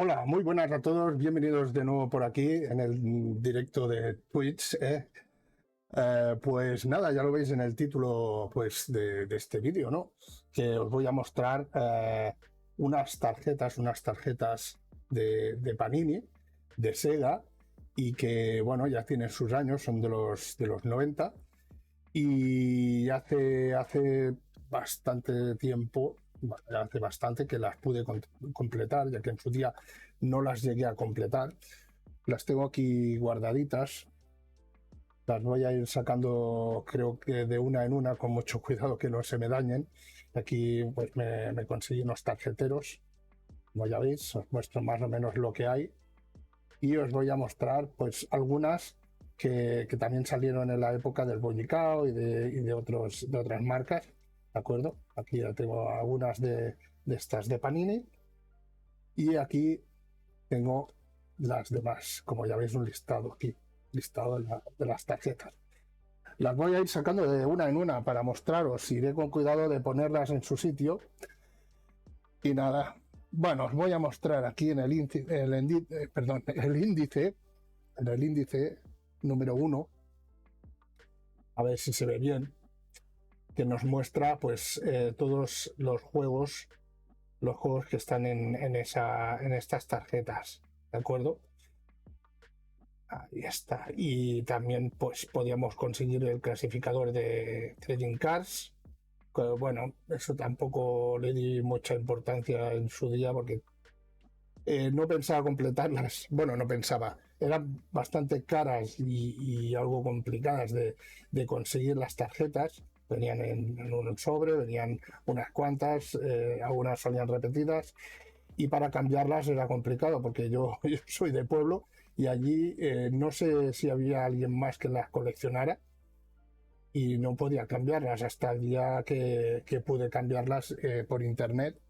Hola, muy buenas a todos, bienvenidos de nuevo por aquí en el directo de Twitch. Pues nada, ya lo veis en el título pues, de este vídeo, ¿no? Que os voy a mostrar unas tarjetas de Panini, de Sega, y que, bueno, ya tienen sus años, son de los 90, y hace bastante tiempo, hace bastante que las pude completar, ya que en su día no las llegué a completar. Las tengo aquí guardaditas. Las voy a ir sacando, creo que de una en una, con mucho cuidado que no se me dañen. Aquí pues me conseguí unos tarjeteros. Como ya veis, os muestro más o menos lo que hay. Y os voy a mostrar pues algunas que también salieron en la época del Bonicao y de otras marcas. ¿De acuerdo? Aquí ya tengo algunas de estas de Panini. Y aquí tengo las demás. Como ya veis, un listado aquí. Listado de las tarjetas. Las voy a ir sacando de una en una para mostraros. Iré con cuidado de ponerlas en su sitio. Y nada, bueno, os voy a mostrar aquí en el índice número uno, a ver si se ve bien, que nos muestra pues todos los juegos que están en estas tarjetas, ¿de acuerdo? Ahí está. Y también pues podíamos conseguir el clasificador de Trading Cards. Que, bueno, eso tampoco le di mucha importancia en su día porque no pensaba completarlas. Bueno, no pensaba. Eran bastante caras y algo complicadas de conseguir las tarjetas. Venían en un sobre, venían unas cuantas, algunas salían repetidas y para cambiarlas era complicado porque yo soy de pueblo y allí no sé si había alguien más que las coleccionara y no podía cambiarlas hasta el día que pude cambiarlas por internet.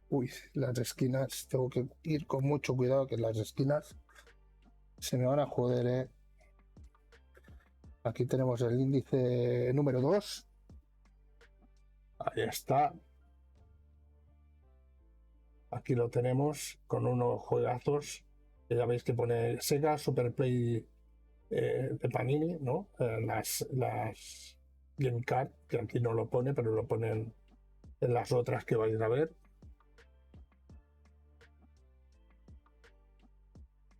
Uy, las esquinas, tengo que ir con mucho cuidado que las esquinas se me van a joder, ¿eh? Aquí tenemos el índice número 2. Ahí está. Aquí lo tenemos con unos juegazos que ya veis que pone Sega Super Play de Panini, ¿no? Las Game Card, que aquí no lo pone, pero lo ponen en las otras que vais a ver.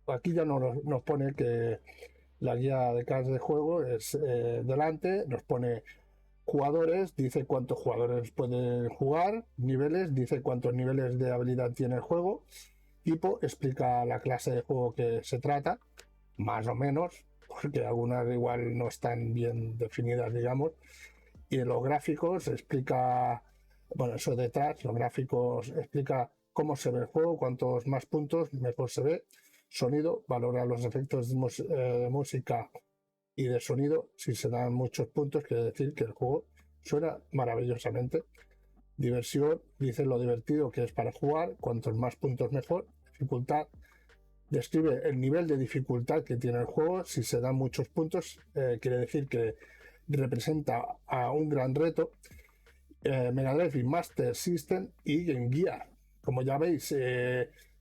Aquí ya nos pone que la guía de cards de juego es delante, nos pone jugadores, dice cuántos jugadores pueden jugar, niveles, dice cuántos niveles de habilidad tiene el juego, tipo, explica la clase de juego que se trata, más o menos, porque algunas igual no están bien definidas, digamos, y en los gráficos explica, bueno, eso detrás, los gráficos explica cómo se ve el juego, cuantos más puntos mejor se ve, sonido, valora los efectos de música y de sonido, si se dan muchos puntos quiere decir que el juego suena maravillosamente. Diversión, dice lo divertido que es para jugar, cuantos más puntos mejor. Dificultad, describe el nivel de dificultad que tiene el juego, si se dan muchos puntos quiere decir que representa a un gran reto. Mega Drive y Master System y Game Gear. Como ya veis,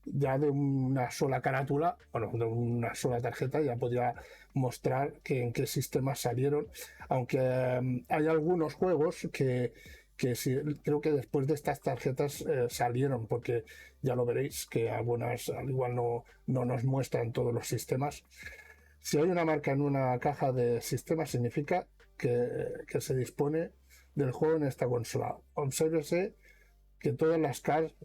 ya de una sola carátula, bueno, de una sola tarjeta, ya podría mostrar en qué sistemas salieron, aunque hay algunos juegos que sí, creo que después de estas tarjetas salieron, porque ya lo veréis que algunas al igual no nos muestran todos los sistemas. Si hay una marca en una caja de sistemas, significa que se dispone del juego en esta consola. Obsérvese que todas las cards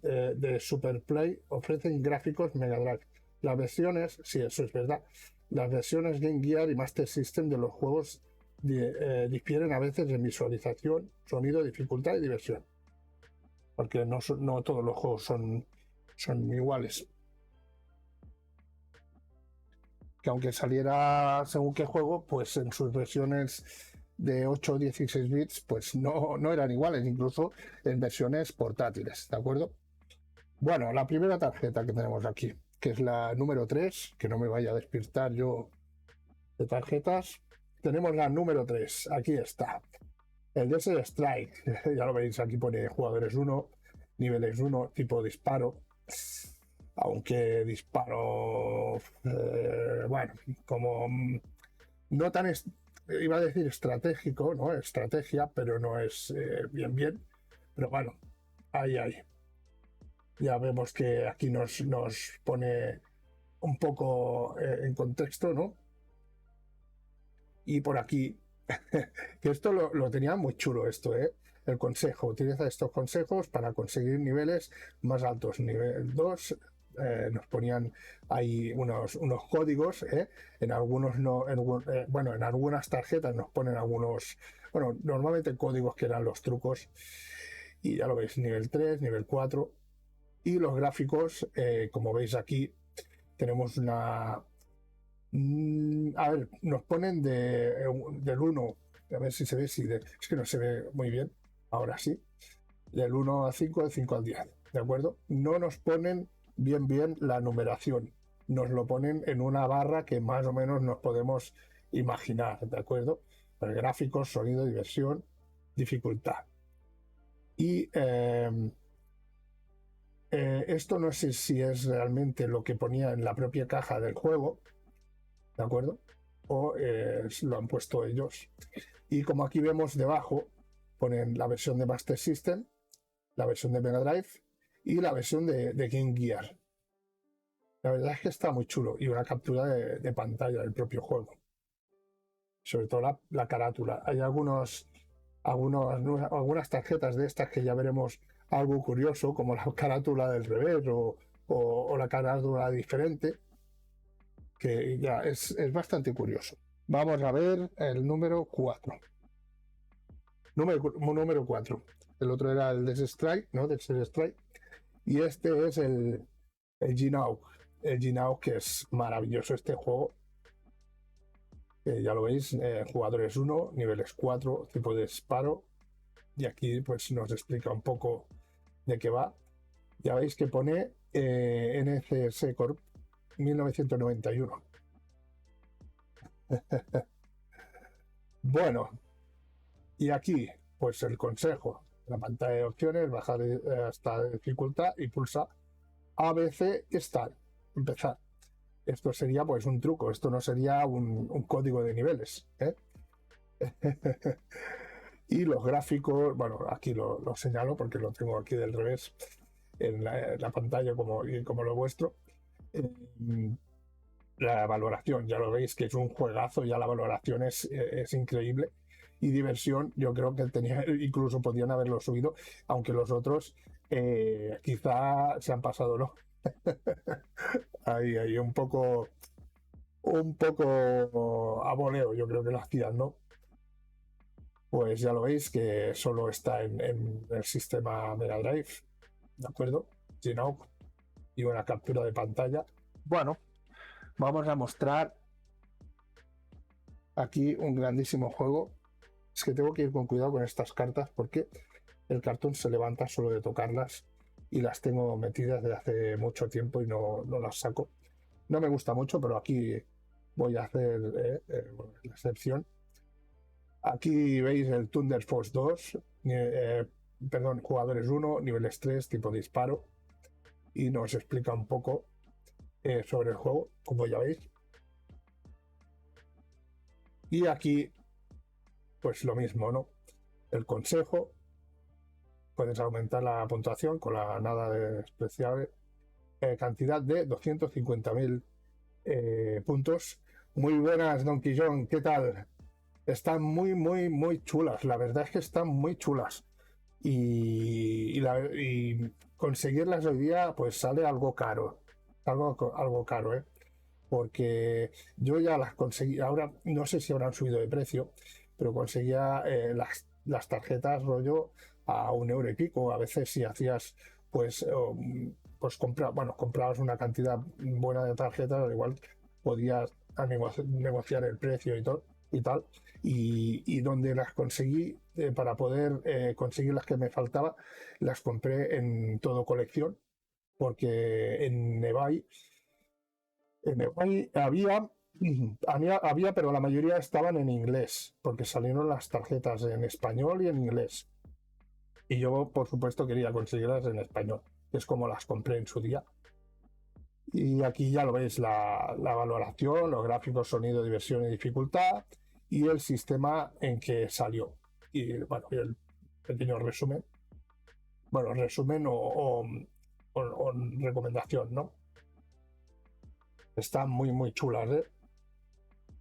de Super Play ofrecen gráficos Mega Drive. Las versiones, sí, eso es verdad, las versiones Game Gear y Master System de los juegos difieren a veces en visualización, sonido, dificultad y diversión. Porque no todos los juegos son iguales. Que aunque saliera según qué juego, pues en sus versiones de 8 o 16 bits, pues no eran iguales, incluso en versiones portátiles, ¿de acuerdo? Bueno, la primera tarjeta que tenemos aquí, que es la número 3, que no me vaya a despistar yo de tarjetas. Tenemos la número 3, aquí está. El Desert Strike, ya lo veis, aquí pone jugadores 1, niveles 1 tipo disparo, aunque disparo, bueno, como no tan, iba a decir estratégico, ¿no? Estrategia, pero no es bien bien, pero bueno, ahí. Ya vemos que aquí nos pone un poco en contexto, ¿no? Y por aquí, que esto lo tenía muy chulo esto, ¿eh? El consejo, utiliza estos consejos para conseguir niveles más altos. Nivel 2, nos ponían ahí unos códigos, ¿eh? En algunos no, bueno, en algunas tarjetas nos ponen algunos, bueno, normalmente códigos que eran los trucos. Y ya lo veis, nivel 3, nivel 4. Y los gráficos, como veis aquí, tenemos una, a ver, nos ponen del 1, a ver si se ve, es que no se ve muy bien, ahora sí, del 1 a 5, del 5 al 10, ¿de acuerdo? No nos ponen bien la numeración, nos lo ponen en una barra que más o menos nos podemos imaginar, ¿de acuerdo? Pues gráficos, sonido, diversión, dificultad. Y esto no sé si es realmente lo que ponía en la propia caja del juego, ¿de acuerdo? O lo han puesto ellos. Y como aquí vemos debajo, ponen la versión de Master System, la versión de Mega Drive y la versión de Game Gear. La verdad es que está muy chulo y una captura de pantalla del propio juego. Sobre todo la carátula. Hay algunas tarjetas de estas que ya veremos algo curioso, como la carátula del revés o la carátula diferente, que ya es bastante curioso. Vamos a ver el número 4. Número 4. El otro era el Desert Strike, ¿no? Desert Strike. Y este es el G-Now. El G-Now, que es maravilloso este juego. Ya lo veis, jugadores 1, niveles 4, tipo de disparo. Y aquí pues nos explica un poco de qué va. Ya veis que pone NCS Corp 1991. Bueno, y aquí pues el consejo. La pantalla de opciones, bajar hasta dificultad y pulsa ABC Start. Empezar. Esto sería pues un truco, esto no sería un código de niveles, ¿eh? Y los gráficos, bueno, aquí lo señalo porque lo tengo aquí del revés en la pantalla como lo vuestro. La valoración, ya lo veis que es un juegazo, ya la valoración es increíble. Y diversión, yo creo que incluso podían haberlo subido, aunque los otros quizá se han pasado, ¿no? Ahí un poco a voleo, yo creo que lo hacían, ¿no? Pues ya lo veis que solo está en el sistema Mega Drive, ¿de acuerdo? Genoa y una captura de pantalla. Bueno, vamos a mostrar aquí un grandísimo juego. Es que tengo que ir con cuidado con estas cartas porque el cartón se levanta solo de tocarlas y las tengo metidas desde hace mucho tiempo y no las saco. No me gusta mucho, pero aquí voy a hacer la excepción. Aquí veis el Thunder Force 2, perdón, jugadores 1, niveles 3, tipo disparo, y nos explica un poco sobre el juego, como ya veis. Y aquí, pues lo mismo, ¿no? El consejo, puedes aumentar la puntuación con la nada de especial cantidad de 250.000 puntos. Muy buenas, Don Quillón, ¿qué tal? Están muy chulas, la verdad es que están muy chulas. Y conseguirlas hoy día pues sale algo caro, algo caro, ¿eh? Porque yo ya las conseguí, ahora no sé si habrán subido de precio, pero conseguía las tarjetas rollo a 1 euro y pico. A veces si hacías pues comprabas una cantidad buena de tarjetas, al igual podías negociar el precio y tal. Y donde las conseguí, para poder conseguir las que me faltaba, las compré en Todo Colección, porque en eBay había, pero la mayoría estaban en inglés, porque salieron las tarjetas en español y en inglés. Y yo, por supuesto, quería conseguirlas en español, que es como las compré en su día. Y aquí ya lo veis, la valoración, los gráficos, sonido, diversión y dificultad, y el sistema en que salió. Y bueno, y el pequeño resumen, bueno, resumen o recomendación, ¿no? Están muy, muy chulas, ¿eh?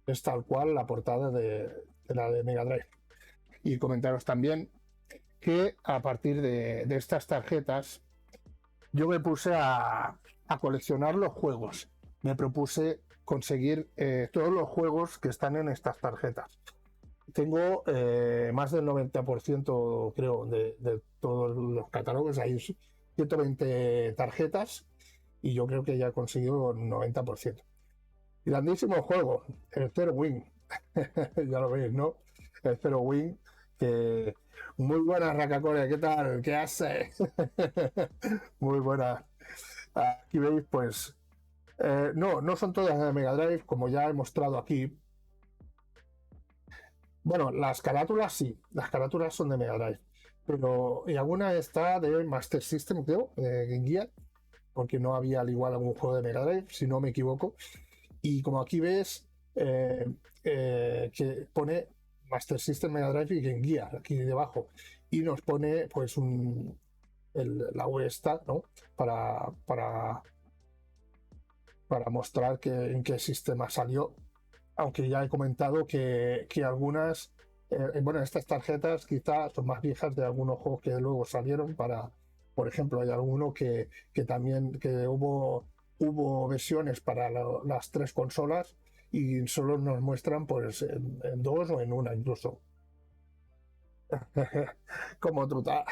Es tal cual la portada de la de Mega Drive. Y comentaros también que a partir de estas tarjetas yo me puse a coleccionar los juegos. Me propuse conseguir todos los juegos que están en estas tarjetas. Tengo más del 90%, creo, de todos los catálogos. Hay 120 tarjetas y yo creo que ya he conseguido el 90%. Grandísimo juego, el Zero Wing. Ya lo veis, ¿no? El Zero Wing. Que... Muy buena, Racacore, ¿qué tal? ¿Qué hace? Muy buena. Aquí veis, pues. No son todas de Mega Drive, como ya he mostrado aquí. Bueno, las carátulas sí, las carátulas son de Mega Drive. Pero y alguna está de Master System, creo, de Game Gear, porque no había al igual algún juego de Mega Drive, si no me equivoco. Y como aquí ves, que pone Master System, Mega Drive y Game Gear aquí debajo. Y nos pone pues la web está, ¿no? Para mostrar en qué sistema salió. Aunque ya he comentado que algunas, bueno, estas tarjetas quizás son más viejas de algunos juegos que luego salieron por ejemplo, hay alguno que también que hubo versiones para las tres consolas y solo nos muestran pues en dos o en una incluso. Como truta.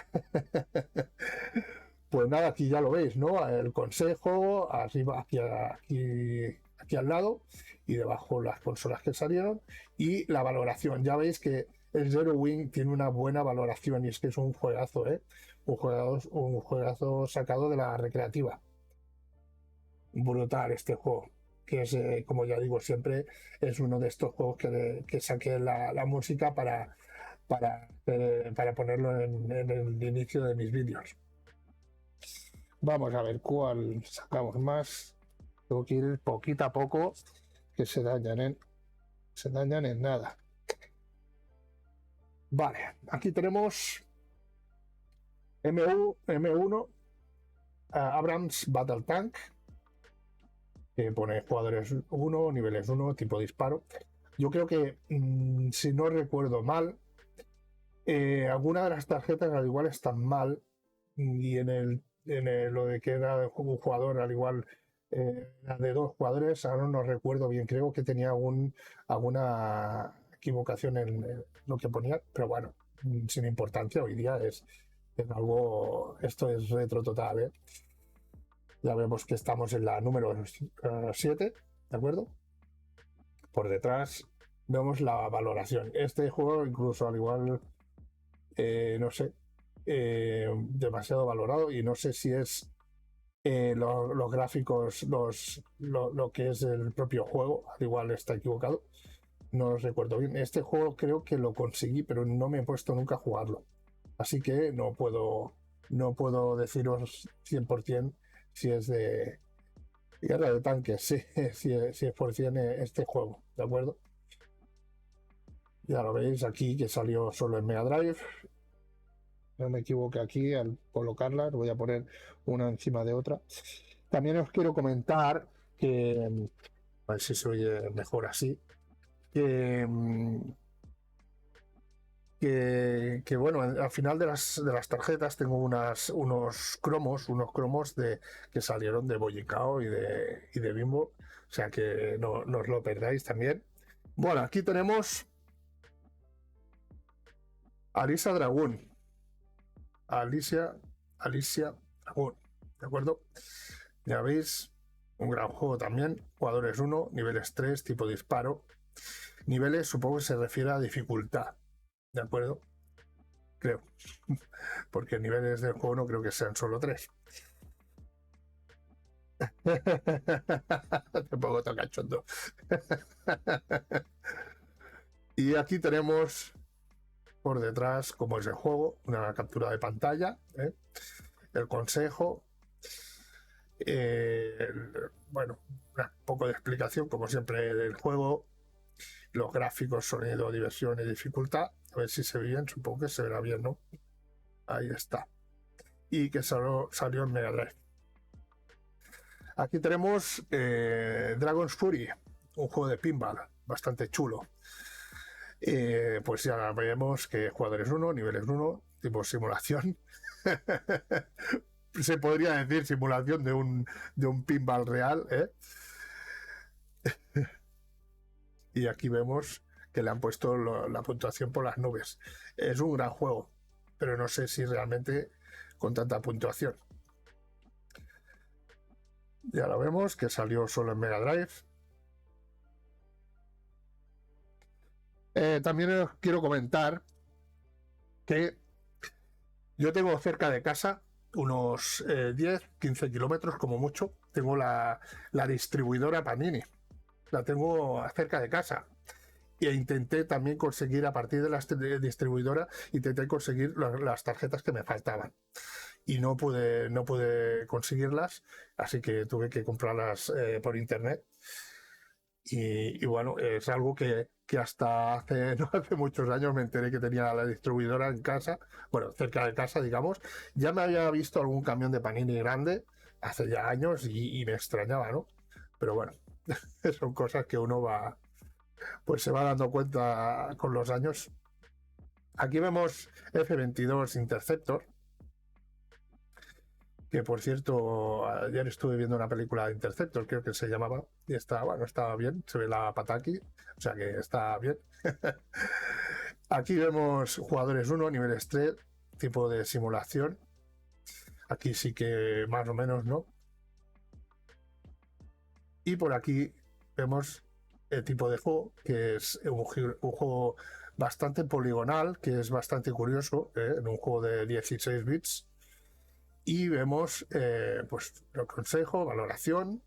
Pues nada, aquí ya lo veis, ¿no? El consejo, arriba, aquí al lado, y debajo las consolas que salieron, y la valoración. Ya veis que el Zero Wing tiene una buena valoración, y es que es un juegazo, ¿eh? Un juegazo sacado de la recreativa. Brutal este juego, que es, como ya digo siempre, es uno de estos juegos que saqué la música para ponerlo en el inicio de mis vídeos. Vamos a ver cuál sacamos más. Tengo que ir poquito a poco, que se dañan en nada. Vale, aquí tenemos M1 Abrams Battle Tank, que pone jugadores 1, niveles 1, tipo disparo. Yo creo que, si no recuerdo mal, alguna de las tarjetas al igual están mal, y lo de que era un jugador al igual, era de dos jugadores, ahora no recuerdo bien, creo que tenía alguna equivocación en lo que ponía, pero bueno, sin importancia, hoy día es algo, esto es retro total, ¿eh? Ya vemos que estamos en la número 7, ¿de acuerdo? Por detrás vemos la valoración. Este juego incluso al igual, no sé, demasiado valorado, y no sé si es los gráficos, lo que es el propio juego, al igual está equivocado, no lo recuerdo bien. Este juego creo que lo conseguí, pero no me he puesto nunca a jugarlo, así que no puedo deciros 100% si es de guerra de tanques, sí, si es por 100 este juego, ¿de acuerdo? Ya lo veis aquí que salió solo en Mega Drive. No me equivoque aquí al colocarlas, voy a poner una encima de otra. También os quiero comentar que, a ver si se oye mejor así, que, bueno, al final de las tarjetas tengo unos cromos que salieron de Boyicao y de Bimbo, o sea que no os lo perdáis también. Bueno, aquí tenemos Alisa Dragón. Alicia Dragón, ¿de acuerdo? Ya veis, un gran juego también. Jugadores 1, niveles 3, tipo disparo. Niveles supongo que se refiere a dificultad, ¿de acuerdo? Creo. Porque niveles del juego no creo que sean solo 3. Te pongo tan cachondo. Y aquí tenemos por detrás cómo es el juego, una captura de pantalla, el consejo, bueno, un poco de explicación, como siempre, del juego, los gráficos, sonido, diversión y dificultad. A ver si se ve bien, supongo que se verá bien, ¿no? Ahí está. Y que salió en Mega Drive. Aquí tenemos Dragon's Fury, un juego de pinball bastante chulo. Pues ya vemos que jugadores 1, niveles 1, tipo simulación. Se podría decir simulación de un pinball real, ¿eh? Y aquí vemos que le han puesto la puntuación por las nubes. Es un gran juego, pero no sé si realmente con tanta puntuación. Ya lo vemos, que salió solo en Mega Drive. También os quiero comentar que yo tengo cerca de casa unos 10-15 kilómetros como mucho. Tengo la distribuidora Panini. La tengo cerca de casa. E intenté también conseguir, a partir de la distribuidora, intenté conseguir las tarjetas que me faltaban. Y no pude conseguirlas, así que tuve que comprarlas por internet. Y bueno, es algo que hasta hace, no hace muchos años me enteré que tenía la distribuidora en casa, bueno, cerca de casa, digamos. Ya me había visto algún camión de Panini grande hace ya años y me extrañaba, ¿no? Pero bueno, son cosas que uno pues se va dando cuenta con los años. Aquí vemos F-22 Interceptor, que por cierto, ayer estuve viendo una película de Interceptor, creo que se llamaba, y estaba bien, se ve la pata aquí, o sea que está bien. Aquí vemos jugadores 1, niveles 3, tipo de simulación. Aquí sí que más o menos, ¿no? Y por aquí vemos el tipo de juego, que es un juego bastante poligonal, que es bastante curioso, en un juego de 16 bits. Y vemos pues el consejo, valoración,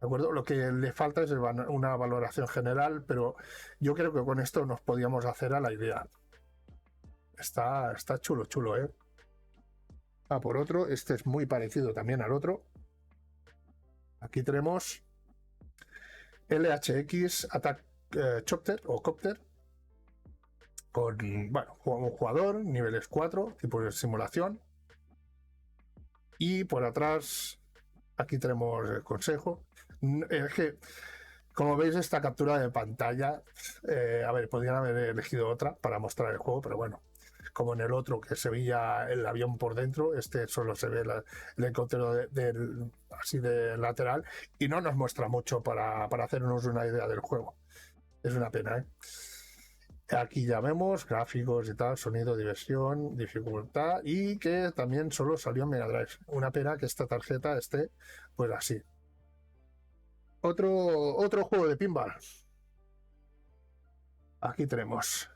¿de acuerdo? Lo que le falta es una valoración general, pero yo creo que con esto nos podíamos hacer a la idea. Está chulo, ¿eh? Por otro, este es muy parecido también al otro. Aquí tenemos LHX Attack Chopter o Copter, con, bueno, un jugador, niveles 4, tipo de simulación. Y por atrás, aquí tenemos el consejo. Es que, como veis, esta captura de pantalla, a ver, podrían haber elegido otra para mostrar el juego, pero bueno, como en el otro que se veía el avión por dentro, este solo se ve el helicóptero así de lateral y no nos muestra mucho para hacernos una idea del juego. Es una pena, ¿eh? Aquí ya vemos gráficos y tal, sonido, diversión, dificultad, y que también solo salió en Mega Drive. Una pena que esta tarjeta esté pues así. Otro juego de pinball. Aquí tenemos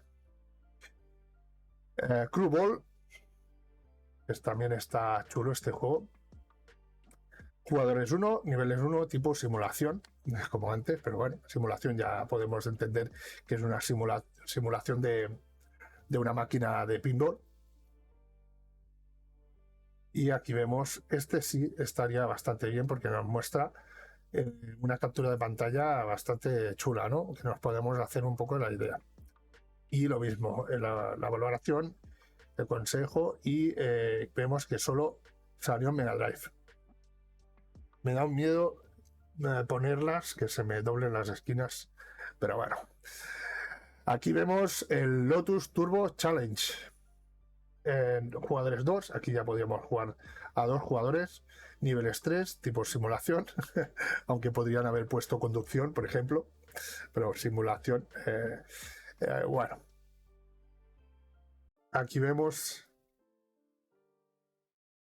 Clue Ball. Pues también está chulo este juego. Jugadores 1, niveles 1, tipo simulación, como antes, pero bueno, simulación ya podemos entender que es una simulación de una máquina de pinball. Y aquí vemos, este sí estaría bastante bien porque nos muestra una captura de pantalla bastante chula, ¿no? Que nos podemos hacer un poco la idea. Y lo mismo, la valoración, el consejo, y vemos que solo salió en Mega Drive. Me da un miedo ponerlas, que se me doblen las esquinas, pero bueno. Aquí vemos el Lotus Turbo Challenge. Jugadores 2, aquí ya podríamos jugar a 2 jugadores, niveles 3, tipo simulación, aunque podrían haber puesto conducción, por ejemplo, pero simulación, bueno. Aquí vemos,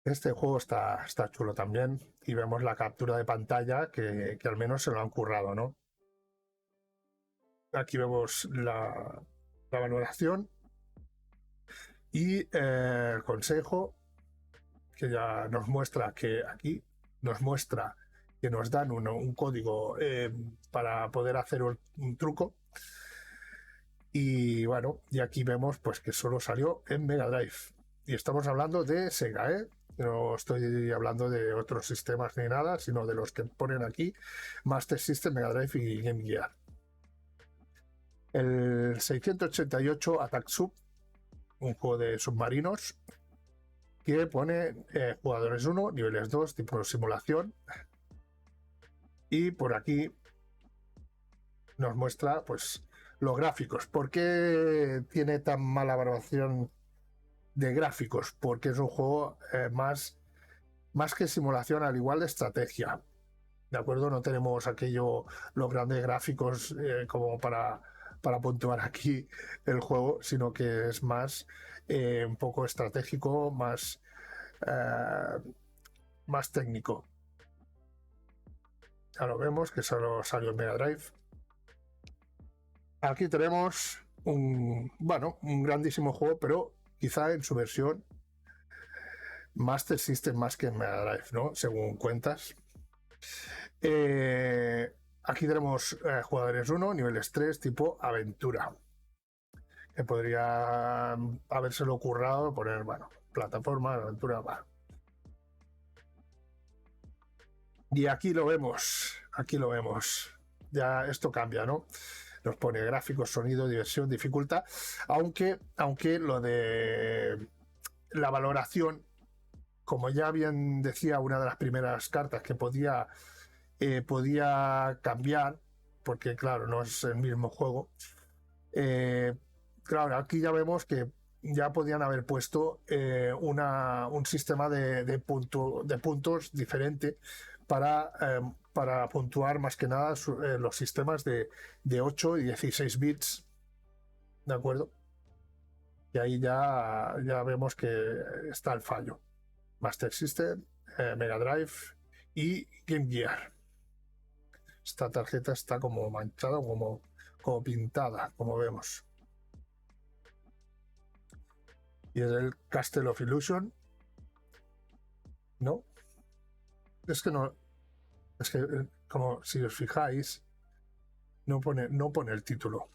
este juego está chulo también, y vemos la captura de pantalla que al menos se lo han currado, ¿no? Aquí vemos la valoración y el consejo, que ya nos muestra que aquí nos muestra que nos dan un código para poder hacer un truco. Y bueno, y aquí vemos pues que solo salió en Mega Drive. Y estamos hablando de Sega, ¿eh? No estoy hablando de otros sistemas ni nada, sino de los que ponen aquí: Master System, Mega Drive y Game Gear. El 688 Attack Sub, un juego de submarinos que pone jugadores 1, niveles 2, tipo simulación. Y por aquí nos muestra pues los gráficos. ¿Por qué tiene tan mala valoración de gráficos? Porque es un juego más que simulación, al igual de estrategia. ¿De acuerdo? No tenemos los grandes gráficos como para puntuar aquí el juego, sino que es más un poco estratégico, más técnico. Ya lo vemos que solo salió en Mega Drive. Aquí tenemos un grandísimo juego, pero quizá en su versión Master System más que en Mega Drive, ¿no? Según cuentas. Aquí tenemos jugadores 1, niveles 3, tipo aventura. Que podría habérselo currado, poner, plataforma, aventura, Y aquí lo vemos. Ya esto cambia, ¿no? Nos pone gráficos, sonido, diversión, dificultad. Aunque lo de la valoración, como ya bien decía una de las primeras cartas, que podía cambiar, porque claro, no es el mismo juego. Claro, aquí ya vemos que ya podían haber puesto un sistema de puntos diferente para puntuar más que nada los sistemas de 8 y 16 bits, ¿de acuerdo? Y ahí ya vemos que está el fallo. Master System, Mega Drive y Game Gear. Esta tarjeta está como manchada, como pintada, como vemos. Y es el Castle of Illusion. ¿No? Es que no. Es que, como si os fijáis, no pone el título.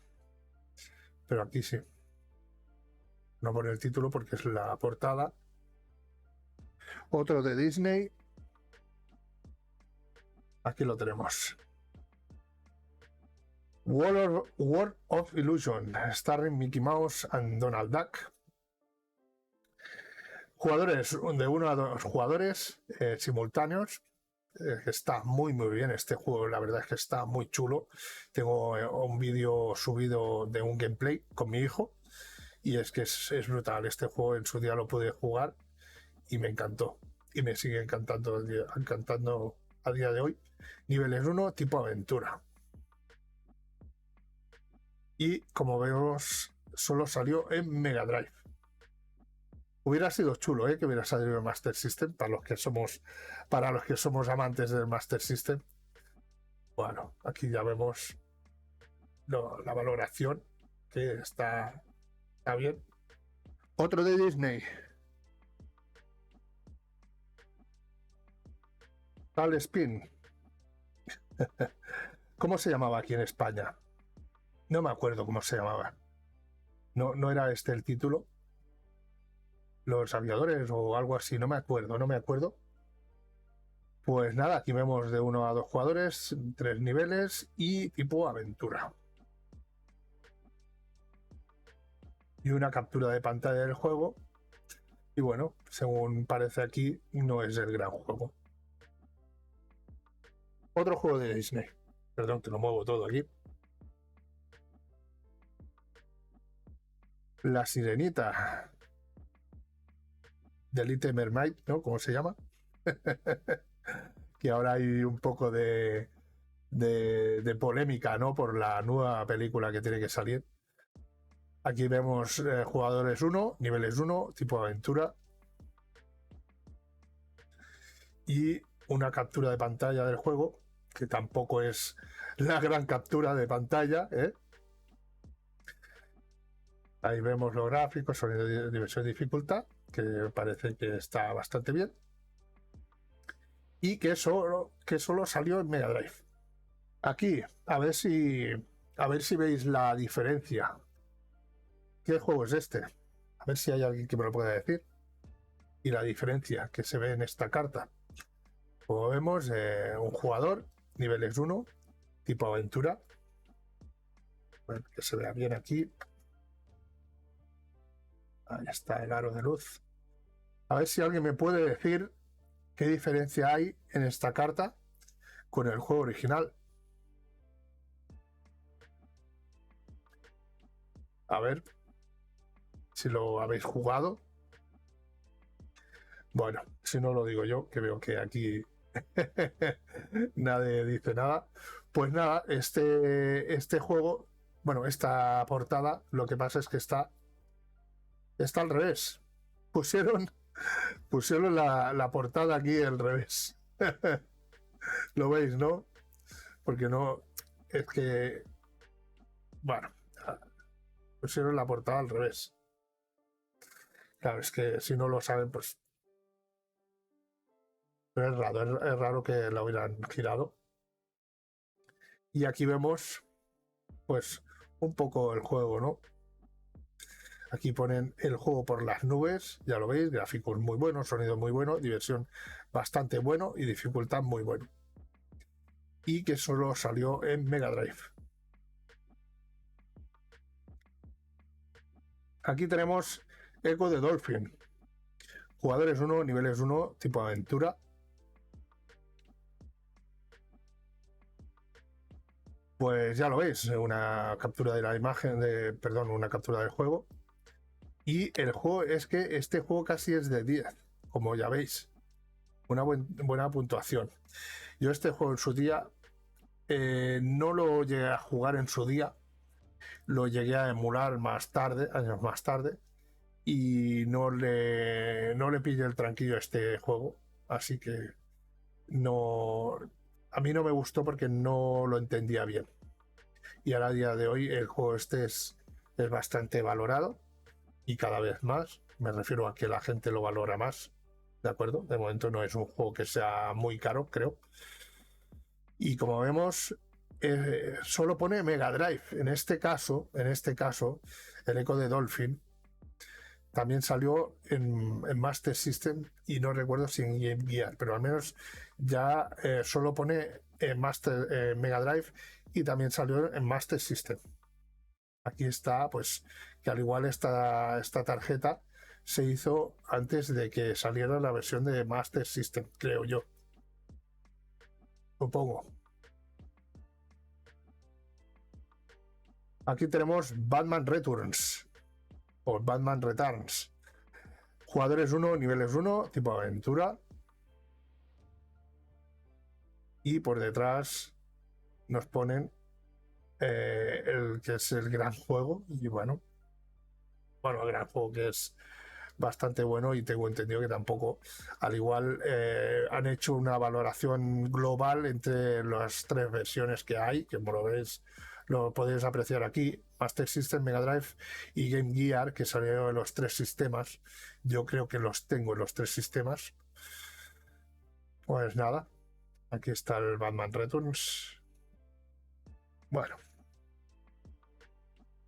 Pero aquí sí. No pone el título porque es la portada. Otro de Disney. Aquí lo tenemos. World of Illusion, starring Mickey Mouse and Donald Duck. Jugadores de 1 a 2 jugadores simultáneos. Está muy bien este juego, la verdad es que está muy chulo. Tengo un vídeo subido de un gameplay con mi hijo y es que es brutal. Este juego en su día lo pude jugar y me encantó y me sigue encantando a día de hoy. Niveles 1, tipo aventura. Y como vemos, solo salió en Mega Drive. Hubiera sido chulo, que hubiera salido en Master System para los que somos amantes del Master System. Bueno, aquí ya vemos la valoración, que está bien. Otro de Disney. Tal Spin. ¿Cómo se llamaba aquí en España? No me acuerdo cómo se llamaba. No era este el título. Los aviadores o algo así, no me acuerdo. Pues nada, aquí vemos de 1 a 2 jugadores, 3 niveles y tipo aventura. Y una captura de pantalla del juego. Y bueno, según parece aquí, no es el gran juego. Otro juego de Disney. Perdón, que lo muevo todo aquí. La Sirenita. De Little Mermaid, ¿no? ¿Cómo se llama? Que ahora hay un poco de polémica, ¿no? Por la nueva película que tiene que salir. Aquí vemos jugadores 1, niveles 1, tipo aventura. Y una captura de pantalla del juego, que tampoco es la gran captura de pantalla, ¿eh? Ahí vemos los gráficos, sonido de diversión y dificultad, que parece que está bastante bien. Y que solo salió en Mega Drive. Aquí, a ver si veis la diferencia. ¿Qué juego es este? A ver si hay alguien que me lo pueda decir. Y la diferencia que se ve en esta carta. Como vemos, un jugador, niveles 1, tipo aventura. Bueno, que se vea bien aquí. Ahí está el aro de luz. A ver si alguien me puede decir qué diferencia hay en esta carta con el juego original. A ver si lo habéis jugado. Bueno, si no lo digo yo, que veo que aquí nadie dice nada. Pues nada, este juego, bueno, esta portada, lo que pasa es que está al revés. Pusieron la portada aquí al revés. Lo veis, ¿no? Porque no, es que, bueno, pusieron la portada al revés. Claro, es que si no lo saben, pues es raro que la hubieran girado. Y aquí vemos, pues, un poco el juego, ¿no? Aquí ponen el juego por las nubes, ya lo veis, gráficos muy buenos, sonido muy bueno, diversión bastante bueno y dificultad muy bueno. Y que solo salió en Mega Drive. Aquí tenemos Echo the Dolphin. Jugadores 1, niveles 1, tipo aventura. Pues ya lo veis, una captura de la imagen, una captura del juego. Y el juego es que este juego casi es de 10, como ya veis. Una buena puntuación. Yo este juego en su día no lo llegué a jugar en su día, lo llegué a emular más tarde, años más tarde, y no le pillé el tranquillo a este juego, así que no, a mí no me gustó porque no lo entendía bien. Y ahora a día de hoy el juego este es bastante valorado y cada vez más, me refiero a que la gente lo valora más, ¿de acuerdo? De momento no es un juego que sea muy caro, creo. Y como vemos, solo pone Mega Drive. En este caso, el Echo de Dolphin también salió en Master System y no recuerdo si en Game Gear, pero al menos ya solo pone Mega Drive y también salió en Master System. Aquí está, pues, que al igual esta tarjeta se hizo antes de que saliera la versión de Master System, creo yo. Supongo. Aquí tenemos Batman Returns o Batman Returns. Jugadores 1, niveles 1, tipo aventura. Y por detrás nos ponen el que es el gran juego. Y bueno, el gran juego que es bastante bueno y tengo entendido que tampoco, al igual han hecho una valoración global entre las tres versiones que hay, que como lo veis, lo podéis apreciar aquí, Master System, Mega Drive y Game Gear, que salieron en los tres sistemas. Yo creo que los tengo en los tres sistemas. Pues nada, aquí está el Batman Returns. Bueno,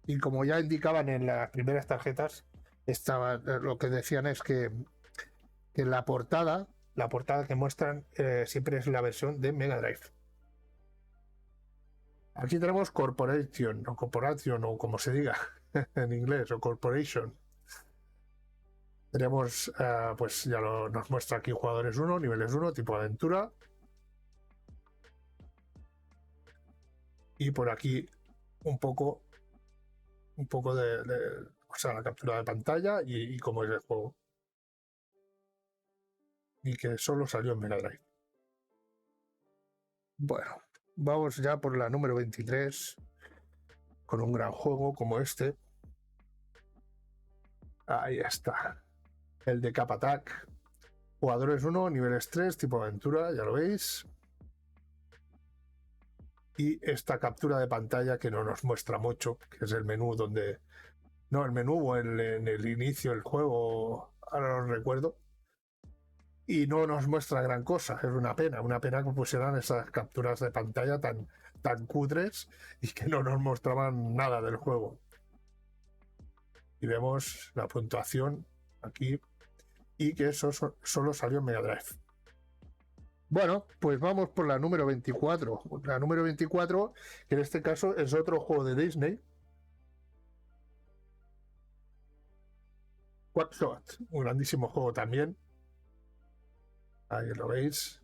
y como ya indicaban en las primeras tarjetas, lo que decían es que la portada que muestran siempre es la versión de Mega Drive. Aquí tenemos Corporation o como se diga en inglés, o Corporation. Tenemos, pues ya nos muestra aquí jugadores 1, niveles 1, tipo aventura. Y por aquí un poco o sea, la captura de pantalla y cómo es el juego. Y que solo salió en Mega Drive. Bueno, vamos ya por la número 23, con un gran juego como este. Ahí está. El de Cap Attack. Jugadores 1, niveles 3, tipo aventura, ya lo veis. Y esta captura de pantalla que no nos muestra mucho, que es el menú donde... No, el menú o en el inicio del juego, ahora no recuerdo. Y no nos muestra gran cosa, es una pena que pusieran esas capturas de pantalla tan cutres y que no nos mostraban nada del juego. Y vemos la puntuación aquí y que eso solo salió en Mega Drive. Bueno, pues vamos por la número 24. La número 24, que en este caso es otro juego de Disney. Quackshot, un grandísimo juego también. Ahí lo veis.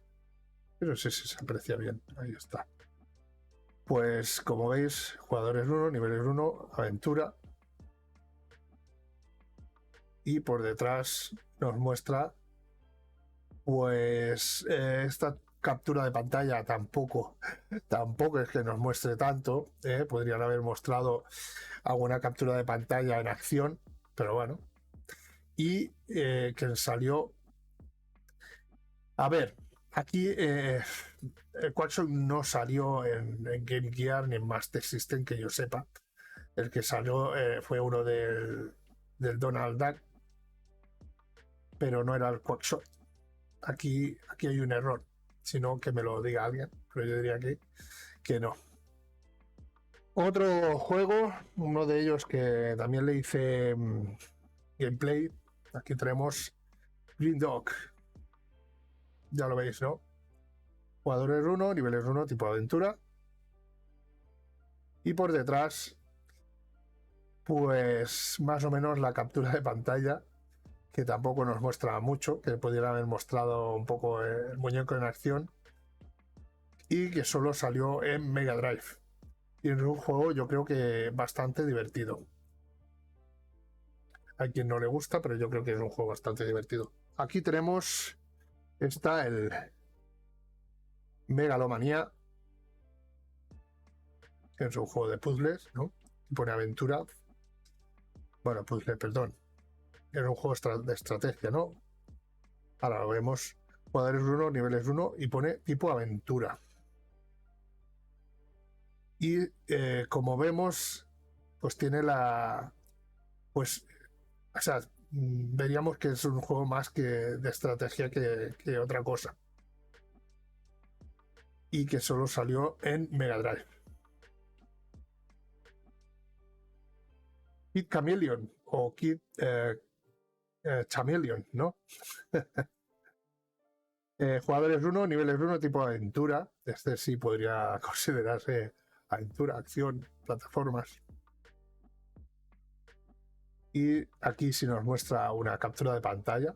Pero no sé si se aprecia bien. Ahí está. Pues como veis, jugadores 1, niveles 1, aventura. Y por detrás nos muestra pues esta captura de pantalla tampoco es que nos muestre tanto. Podrían haber mostrado alguna captura de pantalla en acción, pero bueno. Y que salió, a ver, aquí el Quackshot no salió en Game Gear ni en Master System que yo sepa. El que salió fue uno del Donald Duck, pero no era el Quackshot. Aquí hay un error, sino que me lo diga alguien, pero yo diría que no. Otro juego, uno de ellos que también le hice gameplay, aquí tenemos Green Dog. Ya lo veis, ¿no? Jugadores 1, niveles 1, tipo aventura. Y por detrás, pues más o menos la captura de pantalla, que tampoco nos muestra mucho, que podrían haber mostrado un poco el muñeco en acción, y que solo salió en Mega Drive. Y es un juego yo creo que bastante divertido. Hay quien no le gusta, pero yo creo que es un juego bastante divertido. Aquí tenemos, está el Megalomanía, que es un juego de puzzles, ¿no? Y pone aventura. Bueno, puzzle, perdón. Es un juego de estrategia, ¿no? Ahora lo vemos. Jugadores 1, niveles 1 y pone tipo aventura. Y como vemos, pues tiene la... Pues, o sea, veríamos que es un juego más que de estrategia que otra cosa. Y que solo salió en Mega Drive. Kid Chameleon o Kid Chameleon, ¿no? Jugadores 1, niveles 1, tipo aventura. Este sí podría considerarse aventura, acción, plataformas. Y aquí sí nos muestra una captura de pantalla.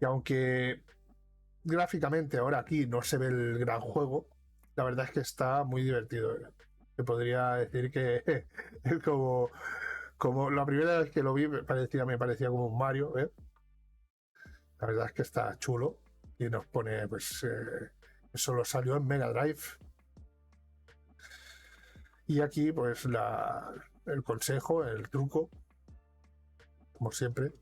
Y aunque gráficamente ahora aquí no se ve el gran juego, la verdad es que está muy divertido. Se podría decir que es como la primera vez que lo vi me parecía como un Mario. La verdad es que está chulo. Y nos pone, pues, solo salió en Mega Drive. Y aquí, pues, el consejo, el truco, como siempre.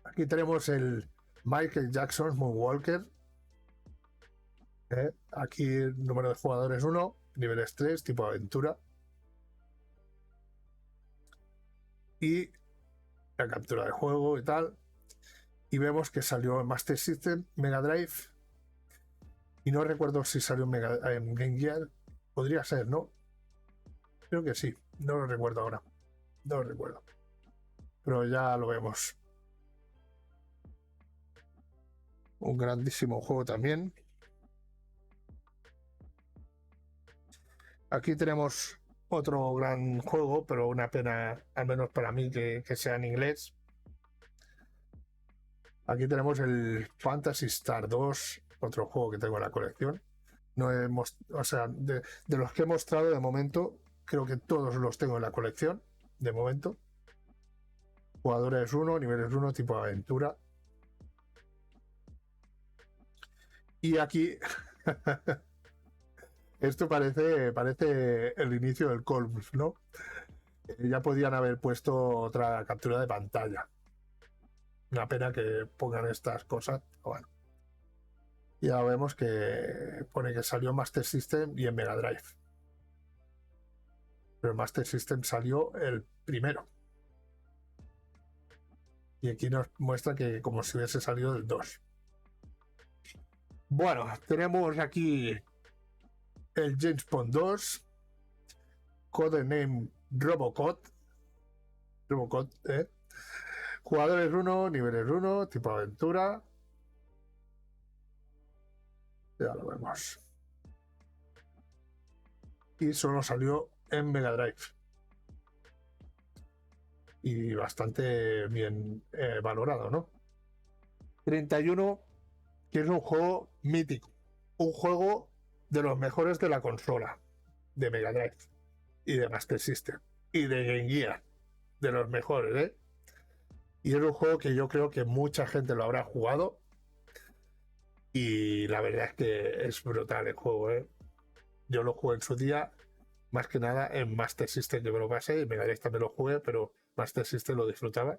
Aquí tenemos el Michael Jackson Moonwalker. Aquí el número de jugadores 1, niveles 3, tipo aventura. Y la captura de juego y tal. Y vemos que salió en Master System, Mega Drive. Y no recuerdo si salió en Game Gear. Podría ser, ¿no? Creo que sí. No lo recuerdo ahora. No lo recuerdo. Pero ya lo vemos. Un grandísimo juego también. Aquí tenemos otro gran juego, pero una pena, al menos para mí, que sea en inglés. Aquí tenemos el Phantasy Star 2, otro juego que tengo en la colección. No hemos, o sea, de los que he mostrado de momento, creo que todos los tengo en la colección, de momento. Jugadores 1, niveles 1, tipo aventura. Y aquí esto parece el inicio del Colmus, ¿no? Ya podían haber puesto otra captura de pantalla. Una pena que pongan estas cosas. Bueno, ya vemos que pone que salió en Master System y en Mega Drive. Pero el Master System salió el primero. Y aquí nos muestra que como si hubiese salido del 2. Bueno, tenemos aquí el James Bond 2, Codename Robocop, Robocop, ¿eh? Jugadores 1, niveles 1, tipo aventura. Ya lo vemos. Y solo salió en Mega Drive. Y bastante bien valorado, ¿no? 31, que es un juego mítico. Un juego de los mejores de la consola, de Mega Drive y de Master System y de Game Gear, de los mejores, ¿eh? Y es un juego que yo creo que mucha gente lo habrá jugado y la verdad es que es brutal el juego, ¿eh? Yo lo jugué en su día, más que nada en Master System, yo me lo pasé, y Mega Drive también lo jugué, pero Master System lo disfrutaba.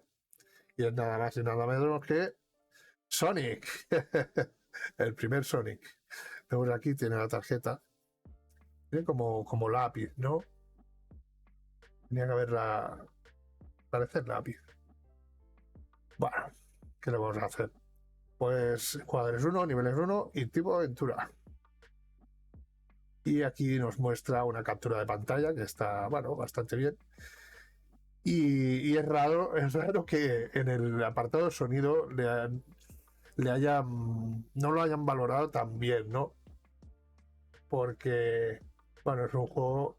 Y es nada más y nada menos que Sonic. El primer Sonic. Vemos aquí, tiene la tarjeta. Tiene como lápiz, ¿no? Tenía que haberla. Parece lápiz. Bueno, ¿qué le vamos a hacer? Pues jugadores 1, niveles 1 y tipo aventura. Y aquí nos muestra una captura de pantalla que está, bueno, bastante bien. Y es raro que en el apartado de sonido no lo hayan valorado tan bien, ¿no? Porque, bueno, es un juego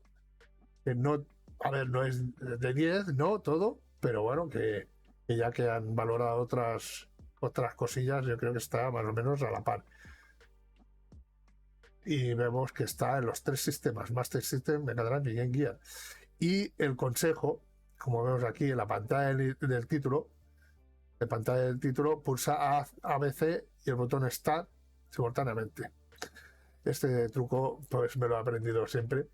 que no, a ver, no es de 10, ¿no? Todo, pero bueno, que ya que han valorado otras cosillas, yo creo que está más o menos a la par. Y vemos que está en los 3 sistemas, Master System, Mega Drive y Game Gear. Y el consejo, como vemos aquí en la pantalla del título, de pantalla del título, pulsa A, B, C y el botón Start simultáneamente. Este truco pues me lo he aprendido siempre.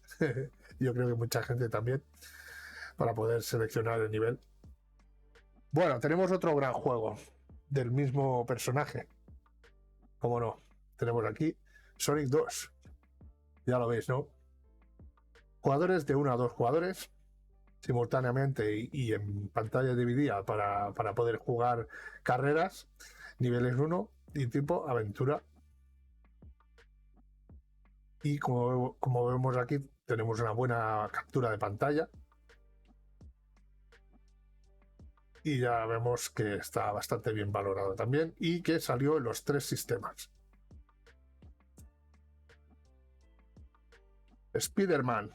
Yo creo que mucha gente también, para poder seleccionar el nivel. Bueno, tenemos otro gran juego del mismo personaje. Como no, tenemos aquí Sonic 2. Ya lo veis, ¿no? Jugadores de 1 a 2 jugadores simultáneamente y en pantalla dividida para poder jugar carreras, niveles 1 y tipo aventura. Y como vemos aquí, tenemos una buena captura de pantalla. Y ya vemos que está bastante bien valorado también y que salió en los 3 sistemas. Spider-Man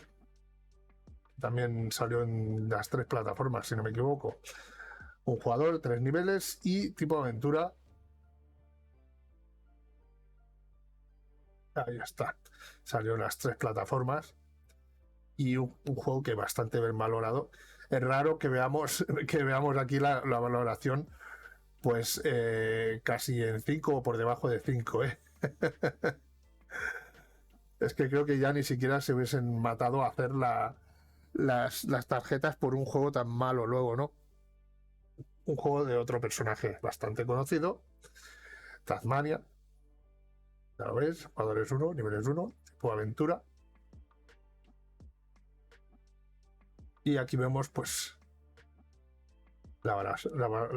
también salió en las 3 plataformas, si no me equivoco. Un jugador, 3 niveles y tipo aventura. Ahí está. Salió en las 3 plataformas y un juego que bastante bien valorado. Es raro que veamos aquí la valoración pues casi en 5 o por debajo de 5, ¿eh? Es que creo que ya ni siquiera se hubiesen matado a hacer las tarjetas por un juego tan malo luego, ¿no? Un juego de otro personaje bastante conocido, Tasmania. Ya lo ves, jugadores 1, niveles 1, tipo aventura. Y aquí vemos pues la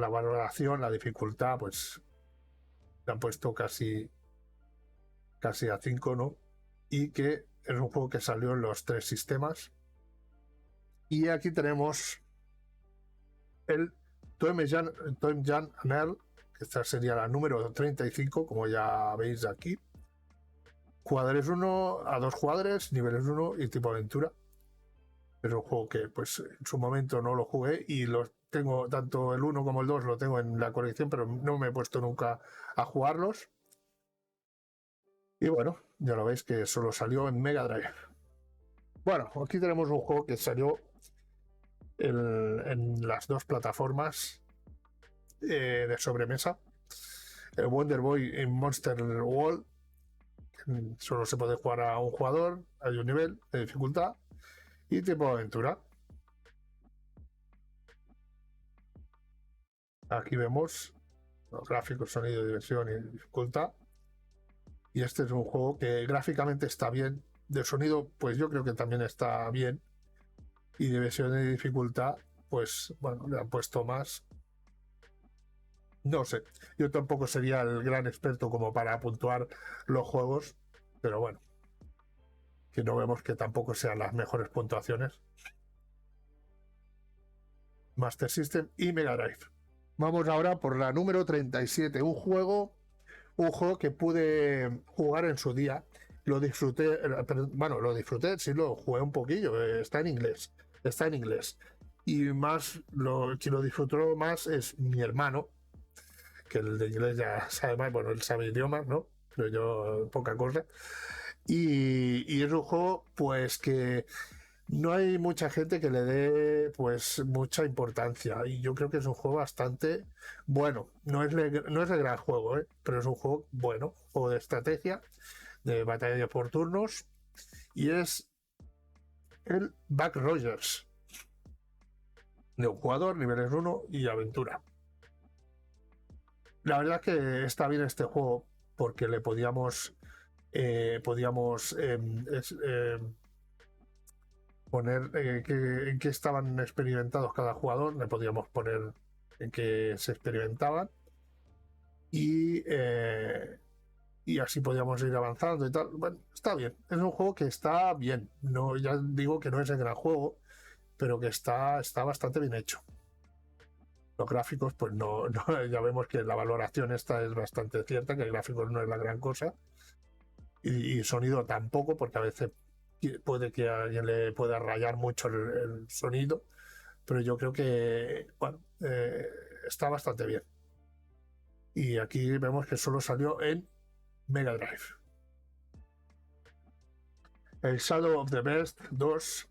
valoración, la dificultad, pues le han puesto casi a 5, ¿no? Y que es un juego que salió en los 3 sistemas. Y aquí tenemos el Toem Jan Anel, que esta sería la número 35, como ya veis aquí. Jugadores 1 a 2 jugadores, niveles 1 y tipo aventura. Es un juego que pues en su momento no lo jugué y los tengo, tanto el 1 como el 2 lo tengo en la colección, pero no me he puesto nunca a jugarlos. Y bueno, ya lo veis que solo salió en Mega Drive. Bueno, aquí tenemos un juego que salió en las 2 plataformas de sobremesa. El Wonder Boy en Monster World. Solo se puede jugar a un jugador, hay un nivel de dificultad y tipo aventura. Aquí vemos los gráficos, sonido, diversión y dificultad. Y este es un juego que gráficamente está bien. De sonido, pues yo creo que también está bien. Y diversión y dificultad, pues bueno, le han puesto más. No sé, yo tampoco sería el gran experto como para puntuar los juegos, pero bueno, que no vemos que tampoco sean las mejores puntuaciones. Master System y Mega Drive. Vamos ahora por la número 37, un juego que pude jugar en su día. Lo disfruté, sí lo jugué un poquillo, está en inglés. Y más, quien lo disfrutó más es mi hermano, que el de inglés ya sabe más, bueno, él sabe idiomas, ¿no? Pero yo poca cosa. Y es un juego, pues, que no hay mucha gente que le dé, pues, mucha importancia. Y yo creo que es un juego bastante bueno. No es el gran juego, ¿eh? Pero es un juego bueno, juego de estrategia, de batalla por turnos. Y es el Buck Rogers, de un jugador, niveles 1 y aventura. La verdad es que está bien este juego porque le podíamos poner en qué estaban experimentados cada jugador, le podíamos poner en qué se experimentaban y así podíamos ir avanzando y tal. Bueno, está bien, es un juego que está bien, no, ya digo que no es el gran juego, pero que está bastante bien hecho. Los gráficos, pues no, ya vemos que la valoración esta es bastante cierta, que el gráfico no es la gran cosa. Y sonido tampoco, porque a veces puede que a alguien le pueda rayar mucho el sonido, pero yo creo que, bueno, está bastante bien. Y aquí vemos que solo salió en Mega Drive. El Shadow of the Beast 2,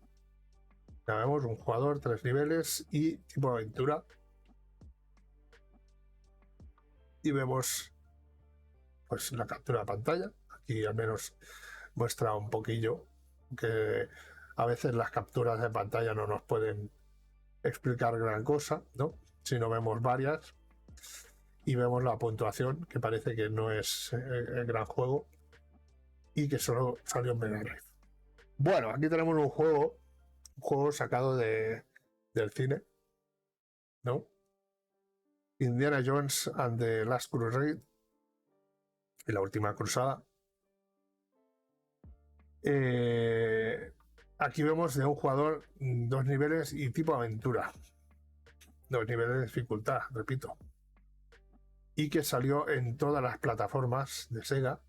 ya vemos un jugador, 3 niveles y tipo aventura. Y vemos pues la captura de pantalla. Aquí al menos muestra un poquillo, que a veces las capturas de pantalla no nos pueden explicar gran cosa, ¿no? Si no vemos varias y vemos la puntuación, que parece que no es el gran juego y que solo salió en Mega Drive. Bueno, aquí tenemos un juego sacado del cine, ¿no? Indiana Jones and the Last Crusade, y la última cruzada. Aquí vemos de un jugador 2 niveles y tipo aventura. 2 niveles de dificultad, repito. Y que salió en todas las plataformas de Sega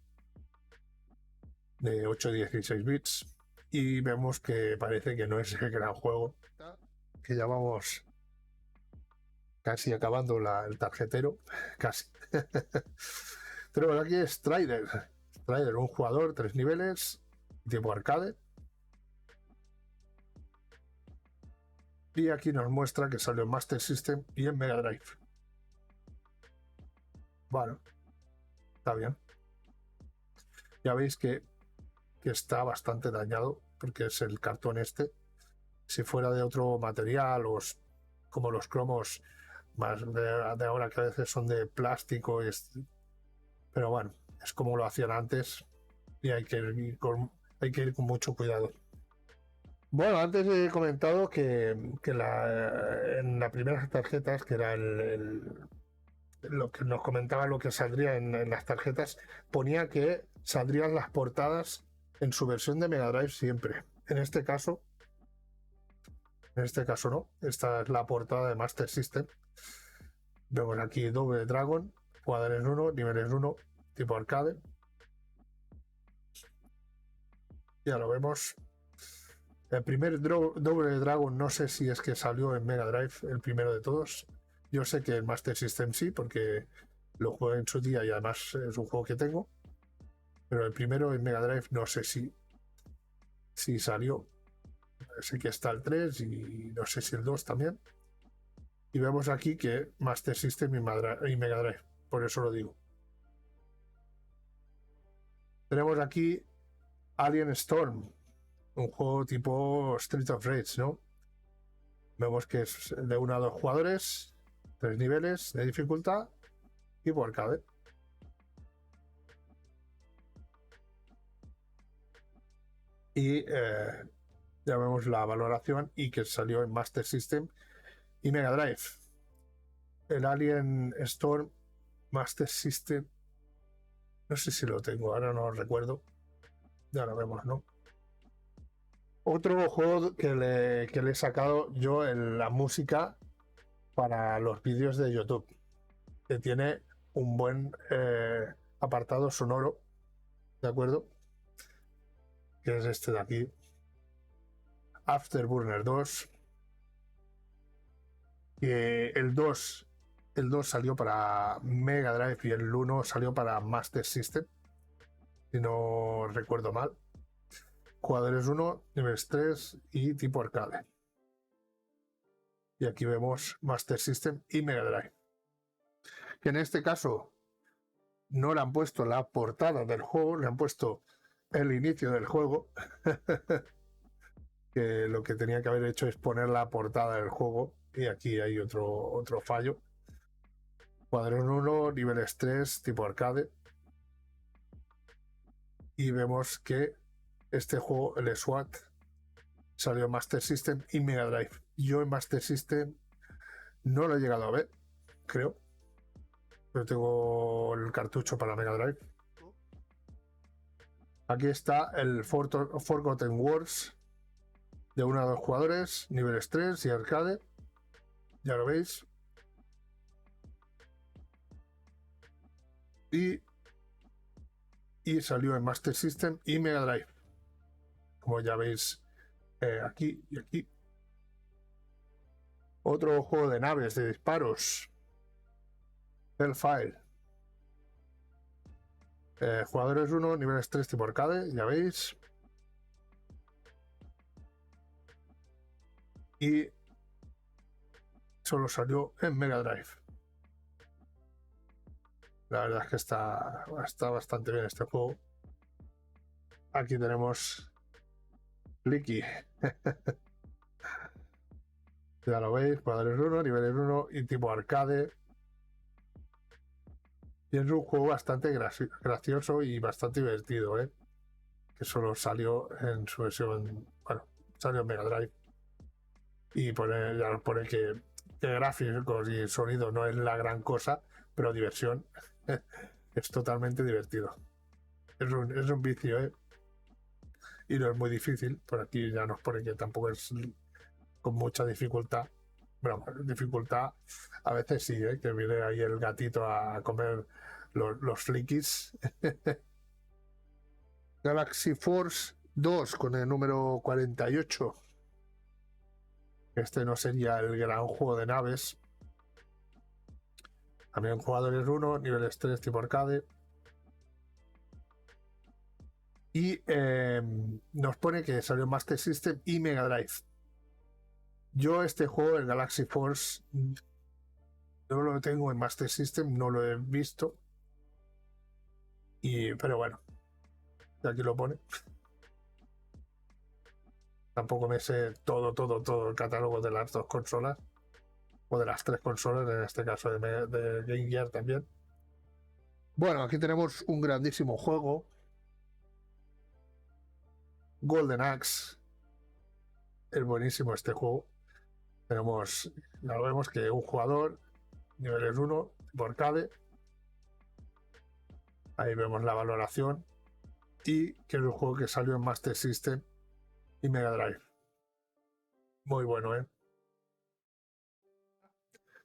de 8 y 16 bits. Y vemos que parece que no es el gran juego. Que ya vamos casi acabando el tarjetero. Casi. Pero aquí es Strider. Strider, un jugador, 3 niveles, tipo arcade. Y aquí nos muestra que salió en Master System y en Mega Drive. Bueno, está bien. Ya veis que está bastante dañado, porque es el cartón este. Si fuera de otro material, como los cromos más de ahora, que a veces son de plástico, pero bueno, es como lo hacían antes y hay que ir con mucho cuidado. Bueno, antes he comentado que en las primeras tarjetas, que era lo que nos comentaba lo que saldría en las tarjetas, ponía que saldrían las portadas en su versión de Mega Drive siempre. En este caso no. Esta es la portada de Master System. Vemos aquí Double Dragon, jugadores 1, niveles 1, tipo arcade. Ya lo vemos. El primer Double Dragon no sé si es que salió en Mega Drive, el primero de todos. Yo sé que el Master System sí, porque lo jugué en su día y además es un juego que tengo. Pero el primero en Mega Drive no sé si salió. Sé que está el 3 y no sé si el 2 también. Y vemos aquí que Master System y Mega Drive, por eso lo digo. Tenemos aquí Alien Storm, un juego tipo Street of Rage, ¿no? Vemos que es de 1 a 2 jugadores, 3 niveles de dificultad y por arcade. Y ya vemos la valoración y que salió en Master System y Mega Drive. El Alien Storm Master System, no sé si lo tengo, ahora no lo recuerdo. Ya lo vemos, ¿no? Otro juego que le he sacado yo en la música para los vídeos de YouTube, que tiene un buen apartado sonoro, ¿de acuerdo? Que es este de aquí, Afterburner 2, que el 2 salió para Mega Drive y el 1 salió para Master System, si no recuerdo mal. Jugadores 1, niveles 3 y tipo arcade. Y aquí vemos Master System y Mega Drive. Que en este caso no le han puesto la portada del juego, le han puesto el inicio del juego. Que lo que tenía que haber hecho es poner la portada del juego. Y aquí hay otro fallo. Cuadrón 1, niveles 3, tipo arcade. Y vemos que este juego, el SWAT, salió en Master System y Mega Drive. Yo en Master System no lo he llegado a ver, creo. Pero tengo el cartucho para Mega Drive. Aquí está el Forgotten Wars de 1 a 2 jugadores, niveles 3 y arcade. Ya lo veis. Y salió en Master System y Mega Drive. Como ya veis aquí y aquí. Otro juego de naves, de disparos. Hellfire. Jugadores 1, niveles 3 tipo arcade, ya veis. Y solo salió en Mega Drive. La verdad es que está bastante bien este juego. Aquí tenemos Licky. Ya lo veis, jugadores 1, niveles 1 y tipo arcade. Y es un juego bastante gracioso y bastante divertido, que solo salió en su versión, bueno, salió en Mega Drive. Y ya nos pone que gráficos y sonido no es la gran cosa, pero diversión es totalmente divertido. Es un vicio, y no es muy difícil. Por aquí ya nos pone que tampoco es con mucha dificultad. Bueno, dificultad a veces sí, que viene ahí el gatito a comer los fliquis. Galaxy Force 2 con el número 48. Este no sería el gran juego de naves. También jugadores 1, niveles 3 tipo arcade. Y nos pone que salió en Master System y Mega Drive. Yo este juego, el Galaxy Force, no lo tengo en Master System, no lo he visto. Pero bueno, aquí lo pone. Tampoco me sé todo el catálogo de las dos consolas. O de las tres consolas, en este caso de Game Gear también. Bueno, aquí tenemos un grandísimo juego. Golden Axe. Es buenísimo este juego. Ya lo vemos que un jugador, niveles 1, tipo arcade. Ahí vemos la valoración. Y que es un juego que salió en Master System y Mega Drive. Muy bueno,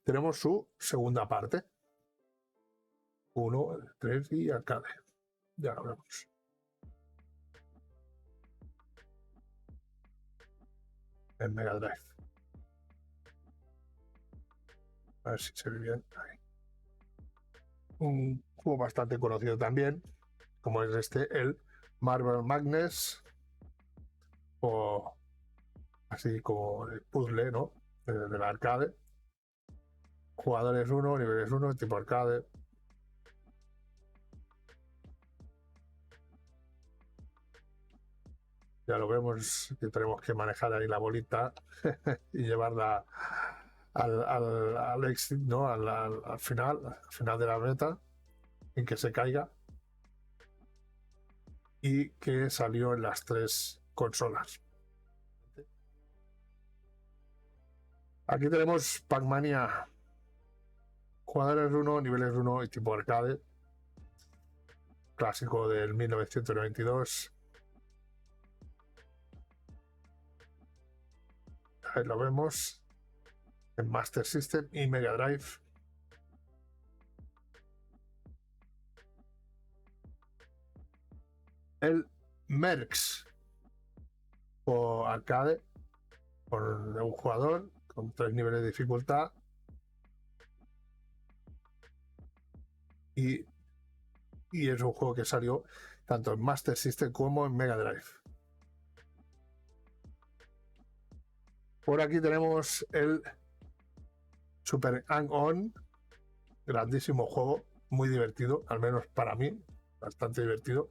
Tenemos su segunda parte. 1, 3 y arcade. Ya lo vemos. En Mega Drive. A ver si se ve bien. Ahí. Un juego bastante conocido también, como es el Marble Madness, o así como el puzzle, ¿no? Del arcade. Jugadores 1, niveles 1, tipo arcade. Ya lo vemos que tenemos que manejar ahí la bolita y llevarla al éxito, ¿no? Al final de la meta, en que se caiga. Y que salió en las tres consolas. Aquí tenemos Pac-Mania. Jugadores 1, niveles 1 y tipo arcade. Clásico del 1992. Ahí lo vemos. en Master System y Mega Drive. El Mercs o arcade de un jugador con 3 niveles de dificultad y es un juego que salió tanto en Master System como en Mega Drive. Por aquí tenemos el Super Hang-On, grandísimo juego, muy divertido, al menos para mí, bastante divertido,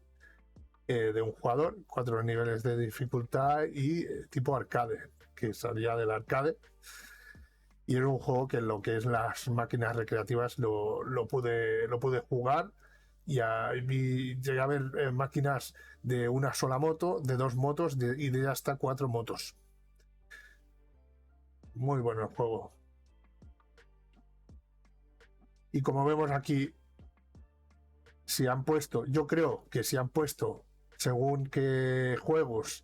de un jugador, 4 niveles de dificultad y tipo arcade, que salía del arcade. Y era un juego que en lo que es las máquinas recreativas lo pude jugar y llegué a ver máquinas de una sola moto, de 2 motos y de hasta 4 motos. Muy bueno el juego. Y como vemos aquí, yo creo que si han puesto según qué juegos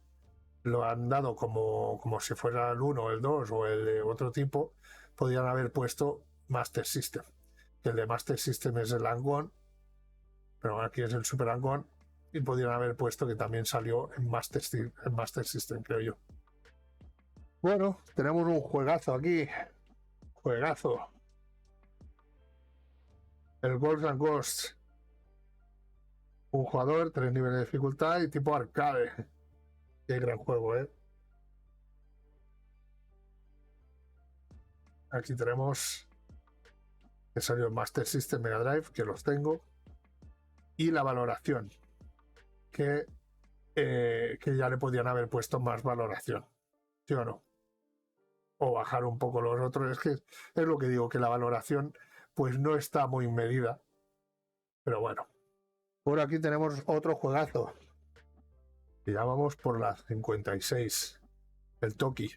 lo han dado como si fuera el 1, el 2 o el de otro tipo, podrían haber puesto Master System. Que el de Master System es el Hang-On, pero aquí es el Super Hang-On, y podrían haber puesto que también salió en Master System, creo yo. Bueno, tenemos un juegazo aquí. Juegazo. El Ghosts and Ghosts. Un jugador, 3 niveles de dificultad y tipo arcade. Qué gran juego, ¿eh? Aquí tenemos que salió en Master System, Mega Drive, que los tengo. Y la valoración, que ya le podían haber puesto más valoración. ¿Sí o no? O bajar un poco los otros. Es que es lo que digo, que la valoración pues no está muy medida. Pero bueno. Por aquí tenemos otro juegazo. Y ya vamos por las 56. El Toki.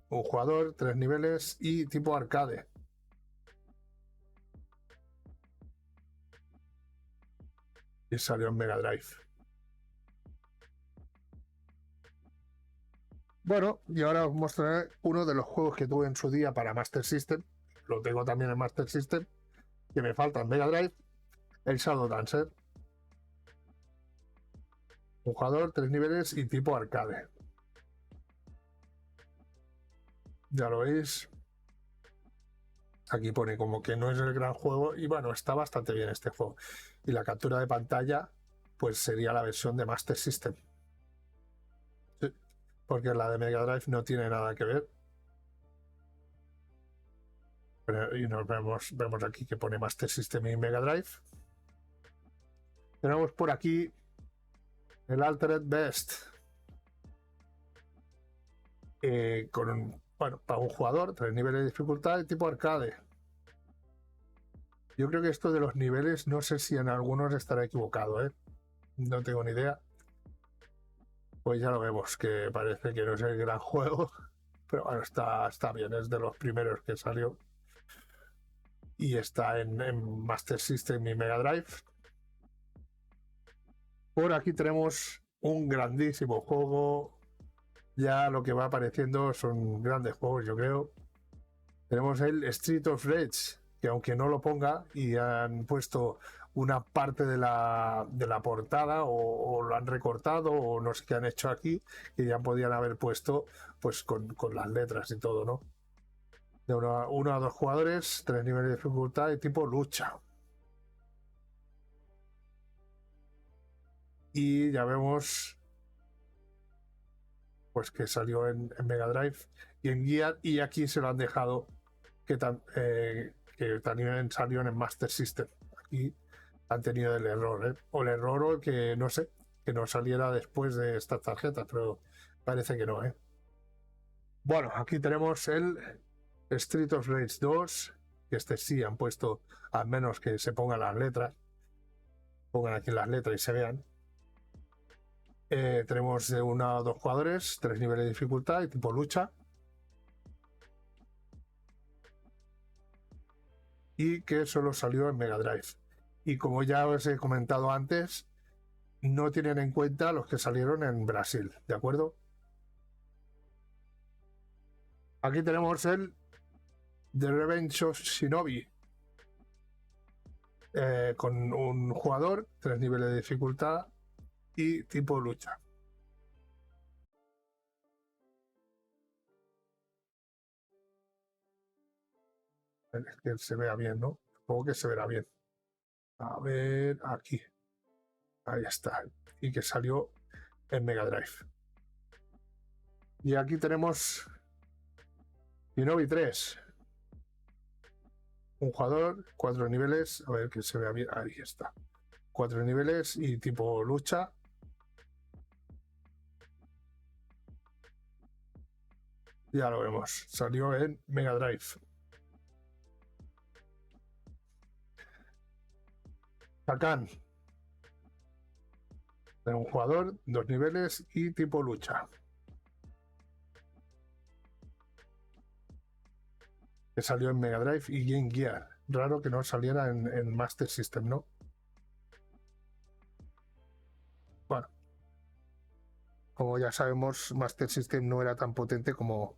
Un jugador, 3 niveles y tipo arcade. Y salió en Mega Drive. Bueno, y ahora os mostraré uno de los juegos que tuve en su día para Master System. Lo tengo también en Master System. Que me falta en Mega Drive. El Shadow Dancer. Un jugador, 3 niveles y tipo arcade. Ya lo veis. Aquí pone como que no es el gran juego y bueno, está bastante bien este juego. Y la captura de pantalla pues sería la versión de Master System. Sí, porque la de Mega Drive no tiene nada que ver. Y nos vemos aquí que pone Master System y Mega Drive. Tenemos por aquí el Altered Beast. Para un jugador, 3 niveles de dificultad de tipo arcade. Yo creo que esto de los niveles, no sé si en algunos estará equivocado, ¿eh? No tengo ni idea. Pues ya lo vemos, que parece que no es el gran juego, pero bueno, está bien, es de los primeros que salió. Y está en Master System y Mega Drive. Por aquí tenemos un grandísimo juego. Ya lo que va apareciendo son grandes juegos, yo creo. Tenemos el Street of Rage, que aunque no lo ponga y han puesto una parte de la portada o lo han recortado o no sé qué han hecho aquí, que ya podían haber puesto pues con las letras y todo, ¿no? De 1 a 2 jugadores, 3 niveles de dificultad y tipo lucha. Y ya vemos pues que salió en Mega Drive y en Gear, y aquí se lo han dejado que también salió en Master System. Aquí han tenido el error, ¿eh? O el error o que no sé, que no saliera después de estas tarjetas, pero parece que no, ¿eh? Bueno, aquí tenemos el Street of Rage 2, que este sí han puesto, al menos que se pongan las letras, pongan aquí las letras y se vean. Tenemos de 1 a 2 jugadores, 3 niveles de dificultad y tipo lucha. Y que solo salió en Mega Drive. Y como ya os he comentado antes, no tienen en cuenta los que salieron en Brasil, ¿de acuerdo? Aquí tenemos el The Revenge of Shinobi, con un jugador, 3 niveles de dificultad y tipo lucha. Es que se vea bien, ¿no? Supongo que se verá bien. A ver, aquí. Ahí está. Y que salió en Mega Drive. Y aquí tenemos Shinobi 3. Un jugador, 4 niveles. A ver que se vea bien. Ahí está. 4 niveles y tipo lucha. Ya lo vemos. Salió en Mega Drive. Hakan. De un jugador, 2 niveles y tipo lucha. Que salió en Mega Drive y Game Gear. Raro que no saliera en Master System, ¿no? Bueno, como ya sabemos, Master System no era tan potente como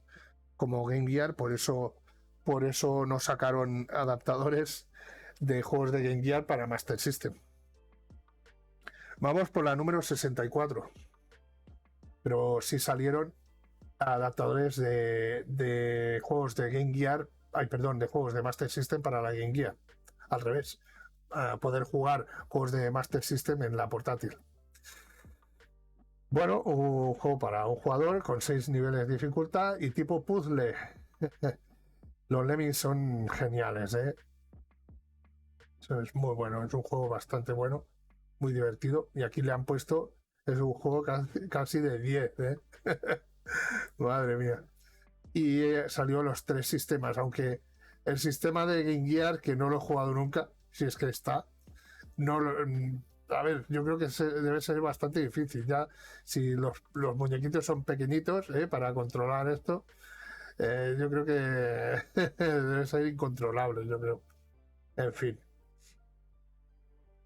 Game Gear, por eso no sacaron adaptadores de juegos de Game Gear para Master System. Vamos por la número 64. Pero sí salieron adaptadores de juegos de Game Gear, de juegos de Master System para la Game Gear. Al revés, a poder jugar juegos de Master System en la portátil. Bueno, un juego para un jugador con 6 niveles de dificultad y tipo puzzle. Los Lemmings son geniales, ¿eh? Eso es muy bueno, es un juego bastante bueno, muy divertido. Y aquí le han puesto, es un juego casi de 10, ¿eh? Madre mía. Y salió los 3 sistemas, aunque el sistema de Game Gear, que no lo he jugado nunca, si es que está, no lo, a ver, yo creo que debe ser bastante difícil. Ya, si los muñequitos son pequeñitos, para controlar esto, yo creo que debe ser incontrolable, yo creo. En fin.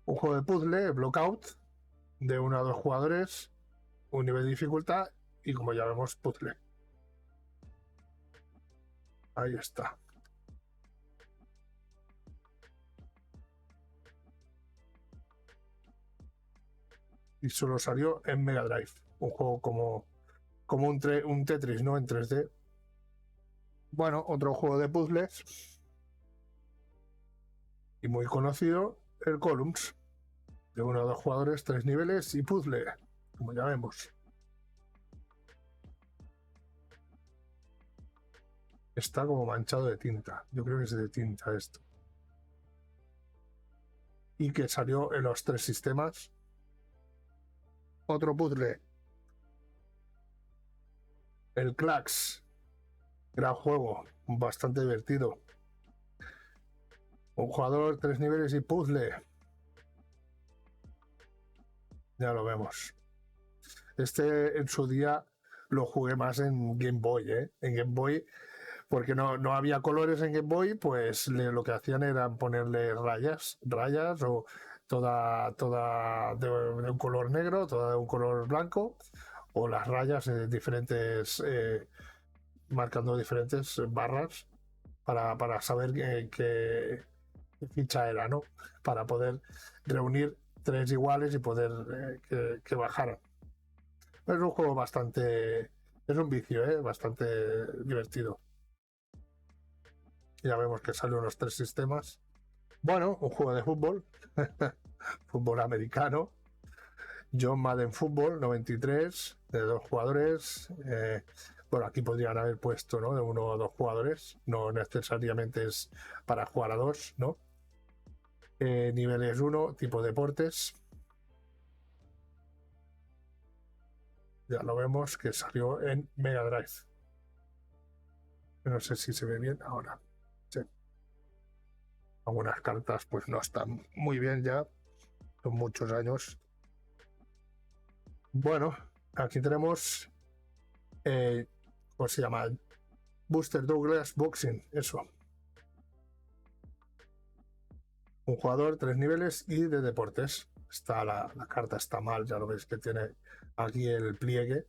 Un juego de puzzle, Blockout, de 1 a 2 jugadores, un nivel de dificultad y, como ya vemos, puzzle. Ahí está. Y solo salió en Mega Drive. Un juego como un Tetris, ¿no? En 3D. Bueno, otro juego de puzzles. Y muy conocido, el Columns. De 1 a 2 jugadores, 3 niveles y puzzle, como ya vemos. Está como manchado de tinta. Yo creo que es de tinta esto. Y que salió en los 3 sistemas. Otro puzzle. El Clax. Gran juego. Bastante divertido. Un jugador, 3 niveles y puzzle. Ya lo vemos. Este en su día lo jugué más en Game Boy, ¿eh? En Game Boy, porque no había colores en Game Boy, pues lo que hacían era ponerle rayas o toda de un color negro, toda de un color blanco, o las rayas diferentes, marcando diferentes barras para saber qué ficha era, ¿no? Para poder reunir 3 iguales y poder que bajaran. Es un juego bastante, es un vicio, bastante divertido. Ya vemos que salen los 3 sistemas. Bueno, un juego de fútbol, fútbol americano, John Madden Football 93, de 2 jugadores. Bueno, aquí podrían haber puesto, ¿no? De 1 o 2 jugadores, no necesariamente es para jugar a 2, ¿no? Niveles 1, tipo deportes. Ya lo vemos que salió en Mega Drive. No sé si se ve bien ahora. Sí. Algunas cartas pues no están muy bien ya. Son muchos años. Bueno, aquí tenemos ¿cómo se llama? Buster Douglas Boxing, eso. Un jugador, 3 niveles y de deportes. Está la carta está mal, ya lo veis que tiene aquí el pliegue.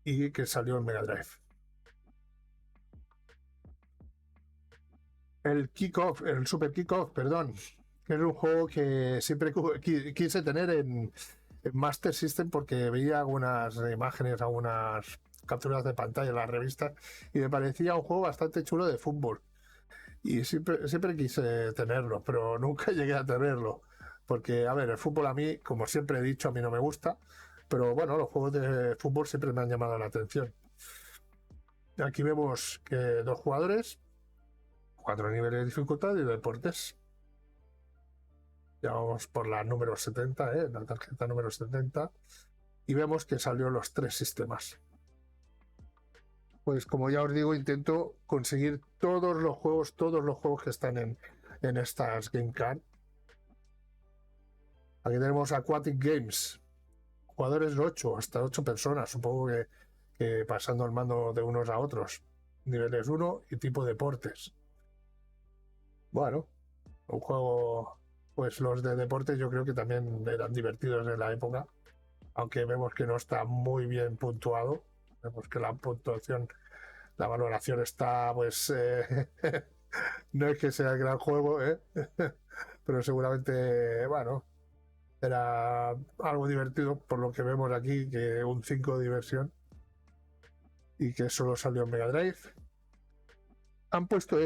Y que salió en Mega Drive. El Kickoff, el Super Kickoff, perdón, que es un juego que siempre quise tener en Master System porque veía algunas imágenes, algunas capturas de pantalla en las revistas y me parecía un juego bastante chulo de fútbol. Y siempre quise tenerlo, pero nunca llegué a tenerlo. Porque, a ver, el fútbol a mí, como siempre he dicho, a mí no me gusta. Pero bueno, los juegos de fútbol siempre me han llamado la atención. Aquí vemos que 2 jugadores, 4 niveles de dificultad y deportes. Ya vamos por la número 70, la tarjeta número 70. Y vemos que salió los 3 sistemas. Pues como ya os digo, intento conseguir todos los juegos que están en estas Game Card. Aquí tenemos Aquatic Games. Jugadores de 8, hasta 8 personas, supongo que pasando el mando de unos a otros. Niveles 1 y tipo deportes. Bueno, un juego, pues los de deportes yo creo que también eran divertidos en la época, aunque vemos que no está muy bien puntuado. Vemos que la puntuación, la valoración está, pues, no es que sea el gran juego, pero seguramente, bueno, era algo divertido por lo que vemos aquí, que un 5 de diversión y que solo salió en Mega Drive. Han puesto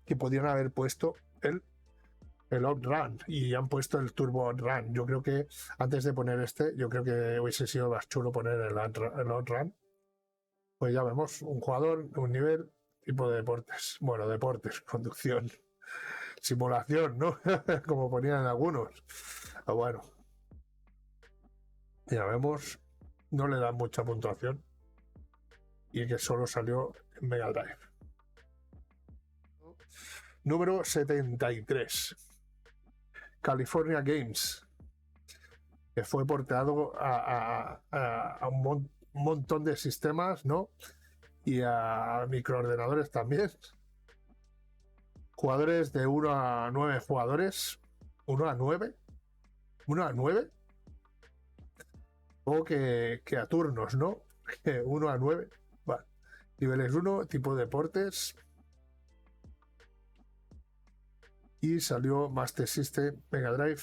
que podrían haber puesto el OutRun y han puesto el Turbo OutRun. Yo creo que antes de poner yo creo que hubiese sido más chulo poner el OutRun. Pues ya vemos, un jugador, un nivel, tipo de deportes. Bueno, deportes, conducción, simulación, ¿no? Como ponían algunos. Pero bueno, ya vemos, no le dan mucha puntuación y que solo salió en Mega Drive. Número 73. California Games, que fue porteado a un montón de sistemas, ¿no? Y a microordenadores también. Jugadores de 1 a 9 jugadores. 1 a 9. 1 a 9. O que a turnos, ¿no? 1 a 9. Vale. Niveles 1, tipo deportes. Y salió Master System, Mega Drive.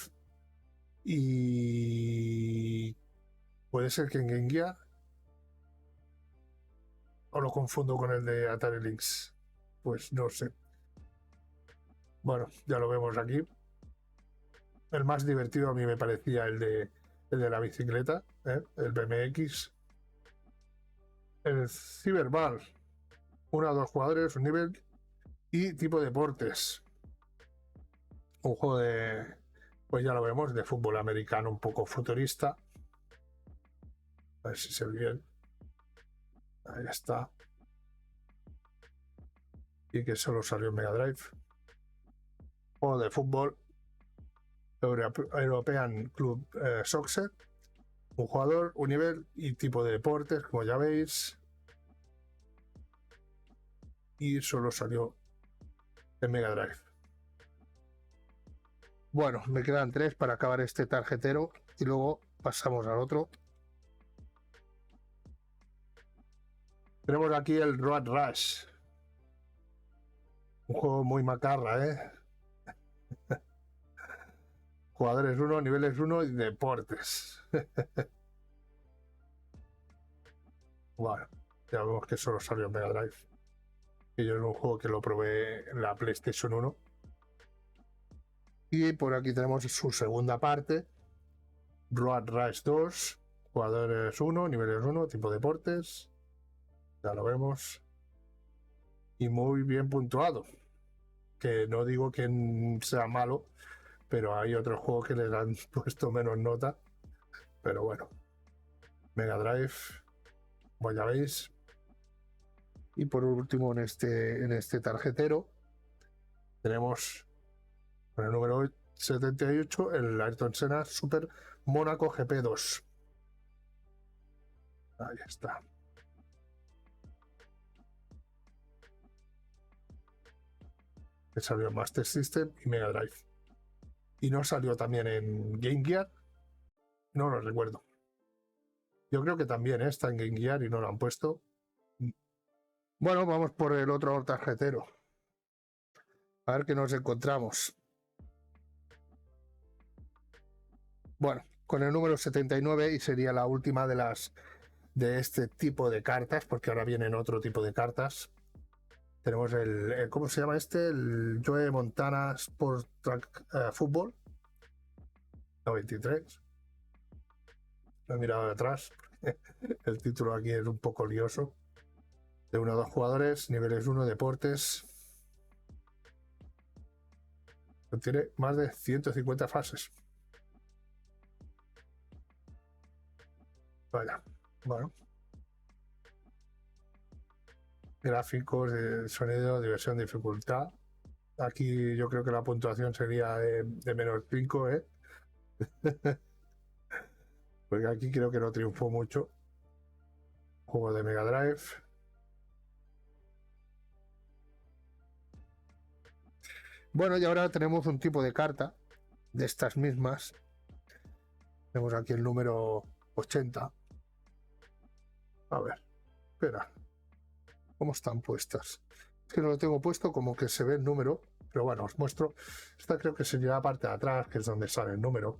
Y puede ser que en Game Gear. ¿O lo confundo con el de Atari Lynx? Pues no sé. Bueno, ya lo vemos aquí. El más divertido a mí me parecía el de la bicicleta, el BMX. El Cyberball. 1 a 2 jugadores, un nivel. Y tipo deportes. Un juego pues ya lo vemos, de fútbol americano un poco futurista. A ver si se ve bien. Ahí está. Y que solo salió en Mega Drive. Juego de fútbol. European Club Soccer. Un jugador, un nivel y tipo de deportes, como ya veis. Y solo salió en Mega Drive. Bueno, me quedan 3 para acabar este tarjetero y luego pasamos al otro. Tenemos aquí el Road Rush. Un juego muy macarra, Jugadores 1, niveles 1 y deportes. Bueno, ya vemos que solo salió en Mega Drive. Y yo es un juego que lo probé en la PlayStation 1. Y por aquí tenemos su segunda parte. Road Rush 2. Jugadores 1, niveles 1, tipo deportes. Ya lo vemos. Y muy bien puntuado. Que no digo que sea malo, pero hay otros juegos que les han puesto menos nota. Pero bueno. Mega Drive. Pues ya veis. Y por último en este tarjetero tenemos con el número 78 el Ayrton Senna Super Mónaco GP2. Ahí está. Que salió en Master System y Mega Drive. Y no salió también en Game Gear. No lo recuerdo. Yo creo que también está en Game Gear y no lo han puesto. Bueno, vamos por el otro tarjetero. A ver qué nos encontramos. Bueno, con el número 79 y sería la última de este tipo de cartas, porque ahora vienen otro tipo de cartas. Tenemos ¿cómo se llama este? El Joe Montana Sport Track Football 93. Lo he mirado de atrás. El título aquí es un poco lioso. De 1 a 2 jugadores, niveles 1, deportes. Tiene más de 150 fases. Vaya, bueno. Gráficos, sonido, diversión, dificultad. Aquí yo creo que la puntuación sería de menos 5, ¿eh? Porque aquí creo que no triunfó mucho. Juego de Mega Drive. Bueno, y ahora tenemos un tipo de carta de estas mismas. Tenemos aquí el número 80. A ver, espera. ¿Cómo están puestas? Es que no lo tengo puesto como que se ve el número. Pero bueno, os muestro. Esta creo que sería la parte de atrás, que es donde sale el número.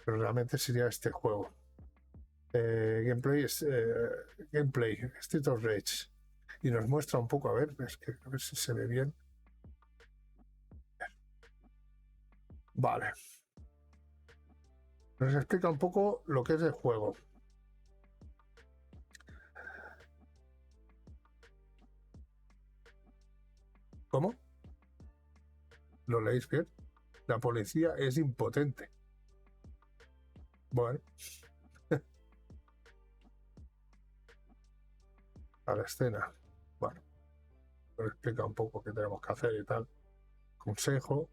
Pero realmente sería este juego. Gameplay, Street of Rage. Y nos muestra un poco, a ver si se ve bien. Vale. Nos explica un poco lo que es el juego. ¿Cómo? ¿Lo leéis bien? La policía es impotente. Bueno. A la escena. Bueno. Nos explica un poco qué tenemos que hacer y tal. Consejo.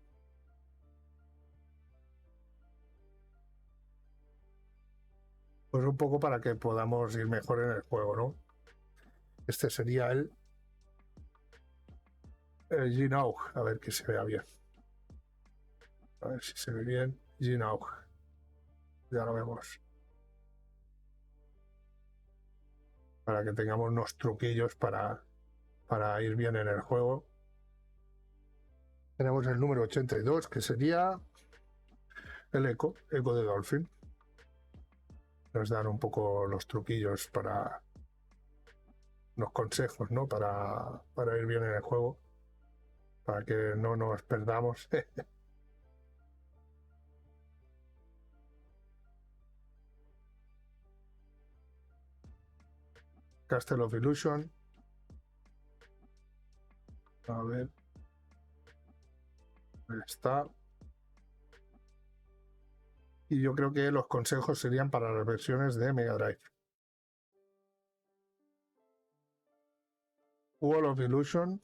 Pues un poco para que podamos ir mejor en el juego, ¿no? Este sería el Ginaug. A ver que se vea bien. A ver si se ve bien. Ginaug. Ya lo vemos. Para que tengamos unos truquillos para ir bien en el juego. Tenemos el número 82, que sería el eco de Dolphin. Nos dan un poco los truquillos para los consejos, ¿no? Para ir bien en el juego, para que no nos perdamos. Castle of Illusion. A ver. Ahí está. Y yo creo que los consejos serían para las versiones de Mega Drive. Wall of Illusion.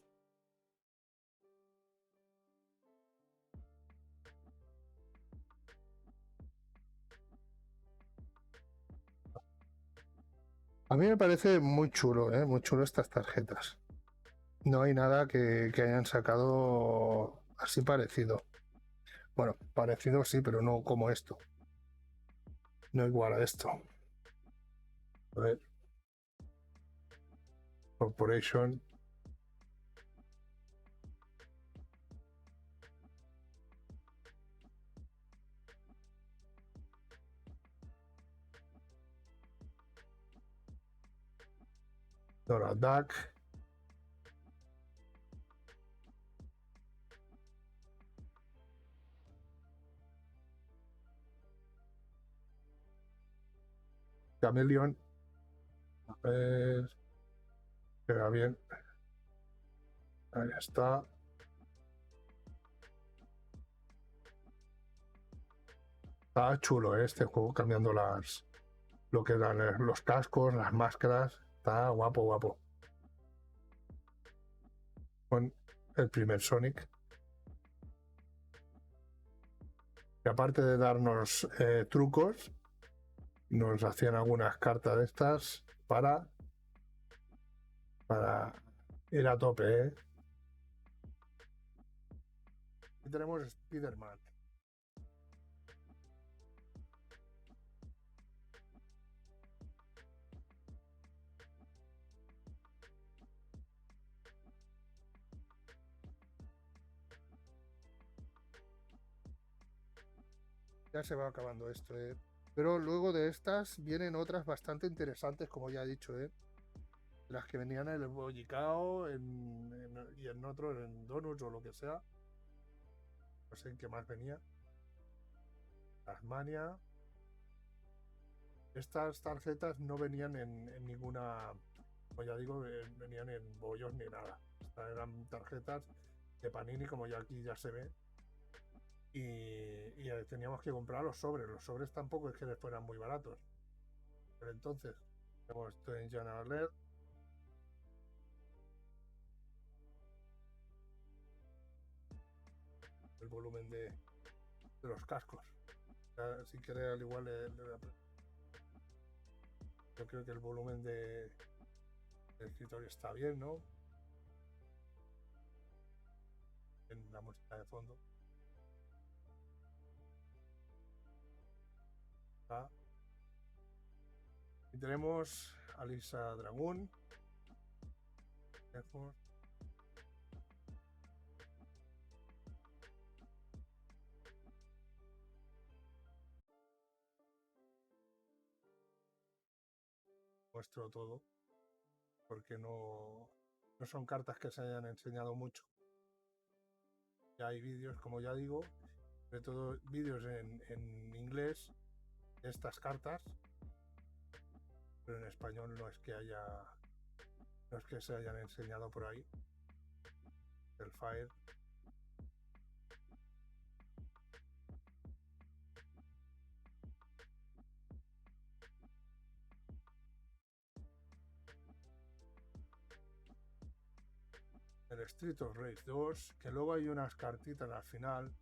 A mí me parece muy chulo, muy chulo estas tarjetas. No hay nada que hayan sacado así parecido. Bueno, parecido sí, pero no como esto. No igual a esto. A ver. Corporation. Dora Duck. Chameleon. A ver. Queda bien. Ahí está. Está chulo este juego, cambiando lo que eran los cascos, las máscaras. Está guapo, guapo. Con el primer Sonic. Y aparte de darnos trucos, nos hacían algunas cartas de estas para ir a tope, ¿eh? Y tenemos Spider-Man. Ya se va acabando esto, ¿eh? Pero luego de estas vienen otras bastante interesantes, como ya he dicho, ¿eh? Las que venían en el bollicao y en otro, en donuts o lo que sea. No sé en qué más venía. Tasmania. Estas tarjetas no venían en ninguna, como ya digo, venían en bollos ni nada. Estas eran tarjetas de Panini, como ya aquí ya se ve. Y teníamos que comprar los sobres. Los sobres tampoco es que les fueran muy baratos. Pero entonces, tenemos esto en General Alert, el volumen de los cascos. Ya, si quiere, al igual yo creo que el volumen del escritorio está bien, ¿no? En la música de fondo. Está. Y tenemos a Lisa Dragoon. Muestro todo, porque no son cartas que se hayan enseñado mucho. Ya hay vídeos, como ya digo, sobre todo vídeos en inglés de estas cartas, pero en español no es que se hayan enseñado por ahí. El Fire. El Street of Rage 2, que luego hay unas cartitas al final,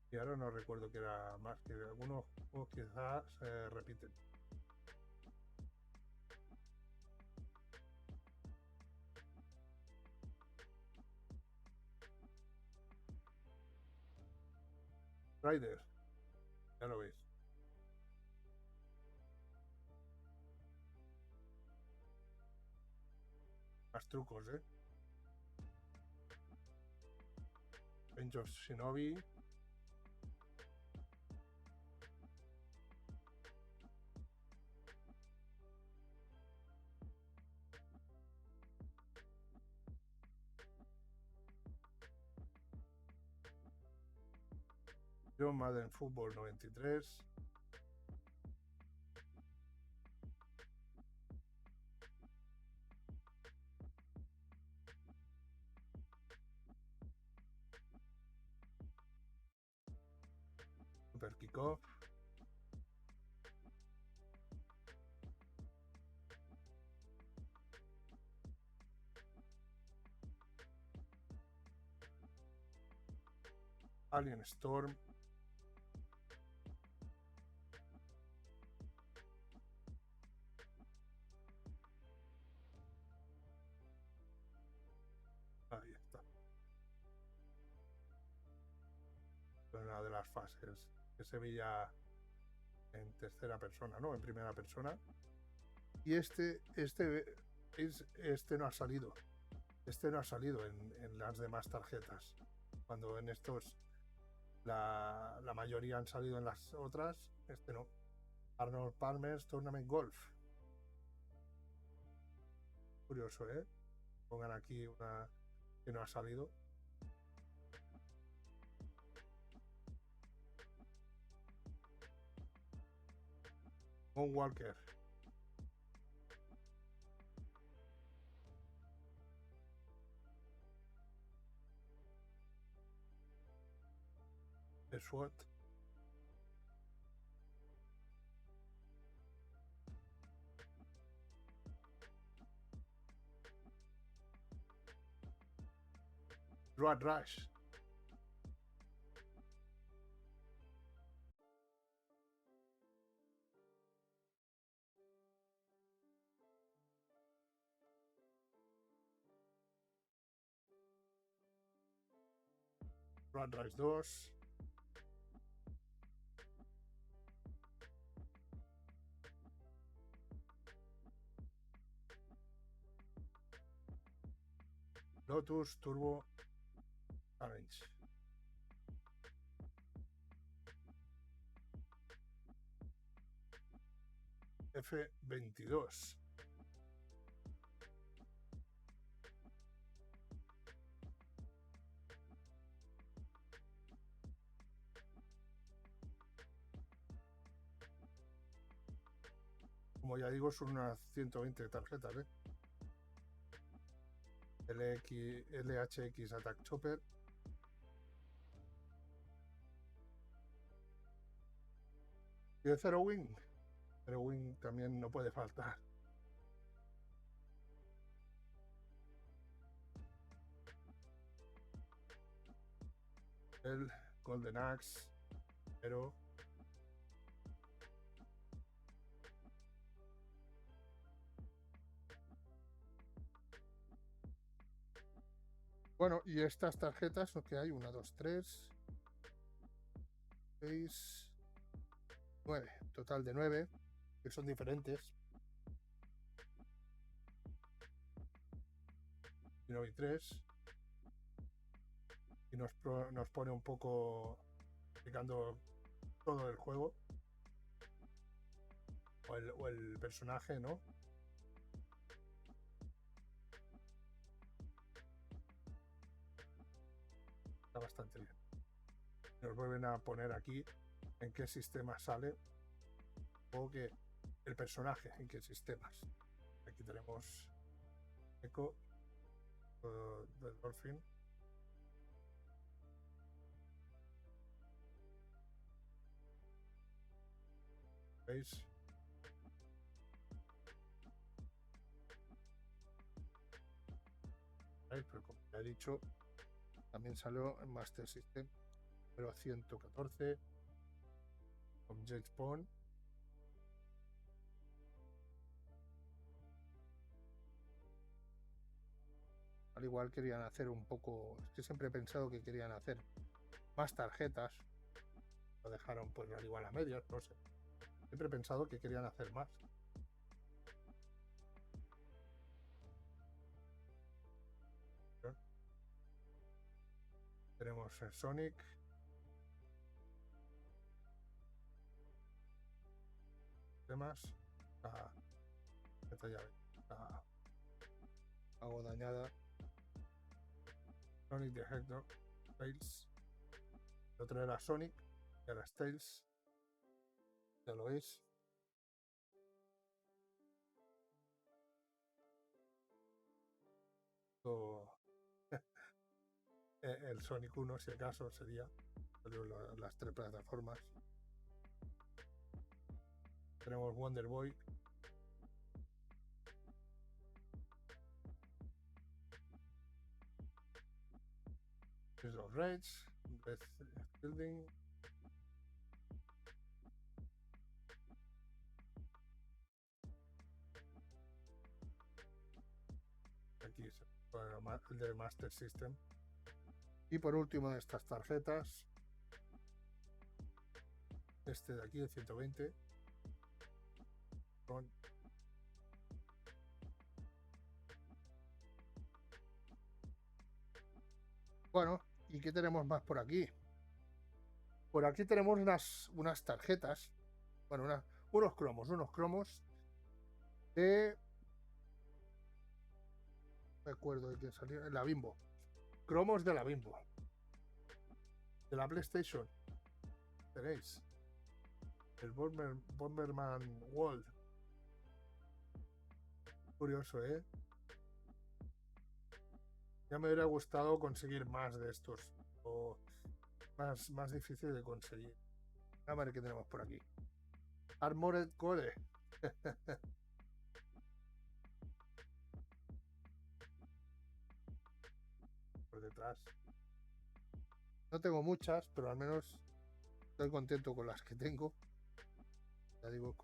y ahora no recuerdo que era más, que algunos juegos quizás se repiten. Rider, ya lo veis. Más trucos, ¿eh? Revenge of Shinobi. John Madden Football 93. Super Kickoff. Alien Storm. Ahí está. Una de las fases que se veía en tercera persona, ¿no? En primera persona. Y este no ha salido. Este no ha salido en las demás tarjetas. Cuando en estos la mayoría han salido en las otras, este no. Arnold Palmer's Tournament Golf. Curioso, ¿eh? Pongan aquí una que no ha salido. Von Walker. The SWAT. Road Rush. Road Rush 2. Lotus Turbo Challenge. F22. Como ya digo, son unas 120 tarjetas, ¿eh? LHX Attack Chopper. Y el Zero Wing. Zero Wing también no puede faltar. El Golden Axe. Pero bueno, y estas tarjetas, lo que hay, 1, 2, 3, 6, 9, total de 9, que son diferentes. Y 9 y 3. Y nos pone un poco explicando todo el juego. O el personaje, ¿no? Está bastante bien. Nos vuelven a poner aquí en qué sistema sale o que el personaje en qué sistemas. Aquí tenemos Echo del Dolphin. ¿Veis? Pero como ya he dicho, también salió en Master System, pero 114 con James Bond. Al igual querían hacer un poco, es que siempre he pensado que querían hacer más tarjetas, lo dejaron pues al igual a medias, no sé. Siempre he pensado que querían hacer más. Tenemos el Sonic. Temas. Esta llave. Hago dañada. Sonic the Hedgehog. Tails. El otro era Sonic. Y ahora es Tails. Ya lo veis. El Sonic 1, si acaso, sería. Las 3 plataformas. Tenemos Wonder Boy. Los Rage. Building. Aquí es el de Master System. Y por último de estas tarjetas, este de aquí, el 120, con bueno, ¿y qué tenemos más por aquí? Por aquí tenemos unas tarjetas, bueno, unos cromos de, no me acuerdo de quién salió, la Bimbo, cromos de la Bimbo, de la PlayStation. Tenéis el Bomberman World. Curioso, ¿eh? Ya me hubiera gustado conseguir más de estos, o más difícil de conseguir. A ver qué tenemos por aquí. Armored Core. Por detrás. No tengo muchas, pero al menos estoy contento con las que tengo. Ya digo,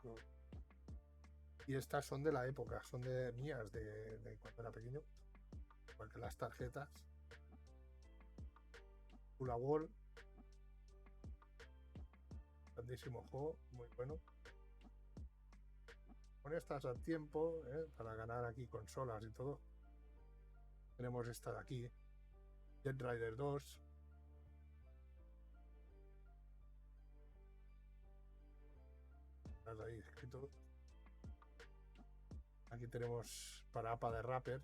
y estas son de la época, son de mías, de cuando era pequeño. Porque las tarjetas. Full World. Grandísimo juego, muy bueno. Con estas al tiempo, para ganar aquí consolas y todo. Tenemos esta de aquí, Jet Rider 2. Ahí escrito Aquí tenemos para APA de Rapper.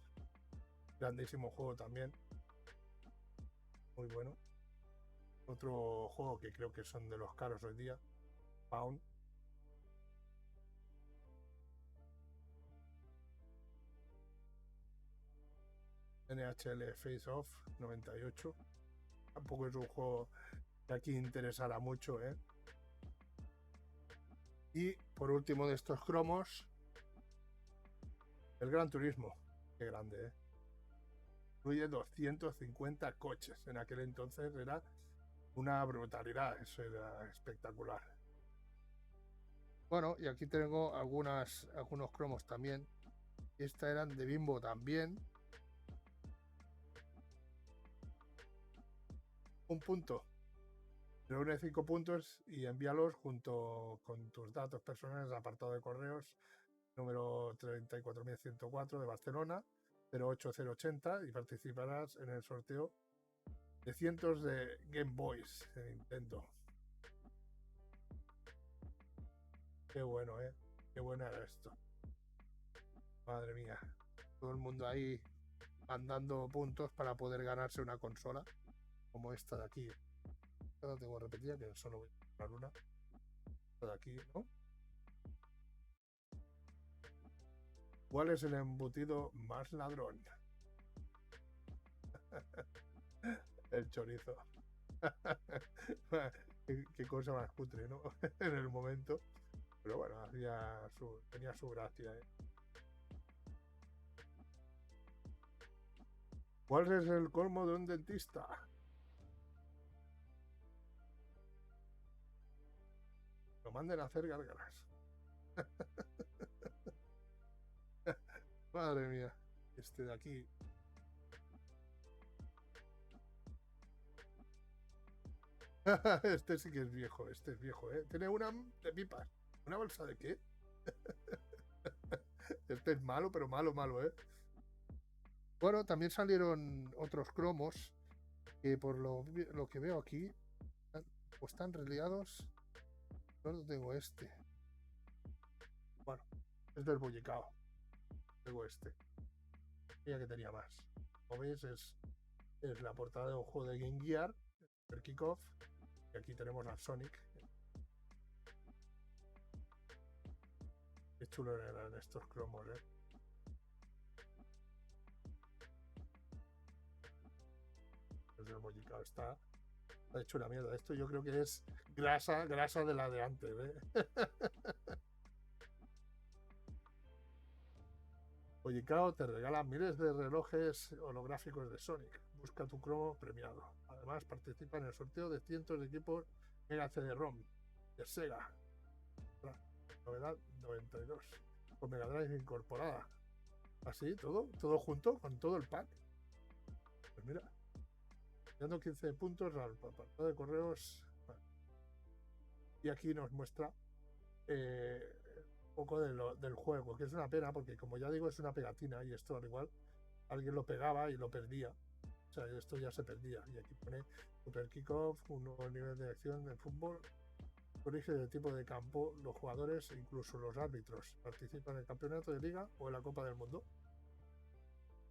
Grandísimo juego también. Muy bueno. Otro juego que creo que son de los caros hoy día. Pound. NHL Face Off 98. Tampoco es un juego que aquí interesará mucho, ¿eh? Y por último de estos cromos, el Gran Turismo. Qué grande, ¿eh? Incluye 250 coches. En aquel entonces era una brutalidad. Eso era espectacular. Bueno, y aquí tengo algunos cromos también. Esta eran de Bimbo también. Un punto. Reúne 5 puntos y envíalos junto con tus datos personales al apartado de correos número 34104 de Barcelona 08080 y participarás en el sorteo de cientos de Game Boys de Nintendo. Qué bueno, ¿eh? Qué bueno era esto. Madre mía. Todo el mundo ahí mandando puntos para poder ganarse una consola como esta de aquí. Esta tengo repetida, que solo voy a comprar una. Esta de aquí, ¿no? ¿Cuál es el embutido más ladrón? El chorizo. Qué cosa más cutre, ¿no? En el momento. Pero bueno, tenía su gracia, ¿eh? ¿Cuál es el colmo de un dentista? Lo manden a hacer gárgaras. Madre mía. Este de aquí. Este sí que es viejo. Este es viejo, ¿eh? Tiene una de pipas. ¿Una bolsa de qué? Este es malo, pero malo, malo, ¿eh? Bueno, también salieron otros cromos que por lo que veo aquí pues están reliados. No tengo este. Bueno, es del Bollicao. Tengo este. Creía que tenía más. Como veis, es la portada de un juego de Game Gear, Super Kickoff. Y aquí tenemos a Sonic. Qué chulo eran estos cromos, ¿eh? Desde el Bollicao está hecho una mierda. Esto yo creo que es grasa de la de antes, ¿eh? Bollicao te regala miles de relojes holográficos de Sonic. Busca tu cromo premiado. Además, participa en el sorteo de cientos de equipos Mega CD-ROM de Sega. Novedad 92. Con Mega Drive incorporada. Así, todo junto, con todo el pack. Pues mira, dando 15 puntos al apartado de correos. Y aquí nos muestra un poco del juego, que es una pena porque, como ya digo, es una pegatina y esto al igual alguien lo pegaba y lo perdía. O sea, esto ya se perdía. Y aquí pone Super Kickoff, un nuevo nivel de acción de fútbol. Corrige el tipo de campo, los jugadores e incluso los árbitros participan en el campeonato de liga o en la Copa del Mundo.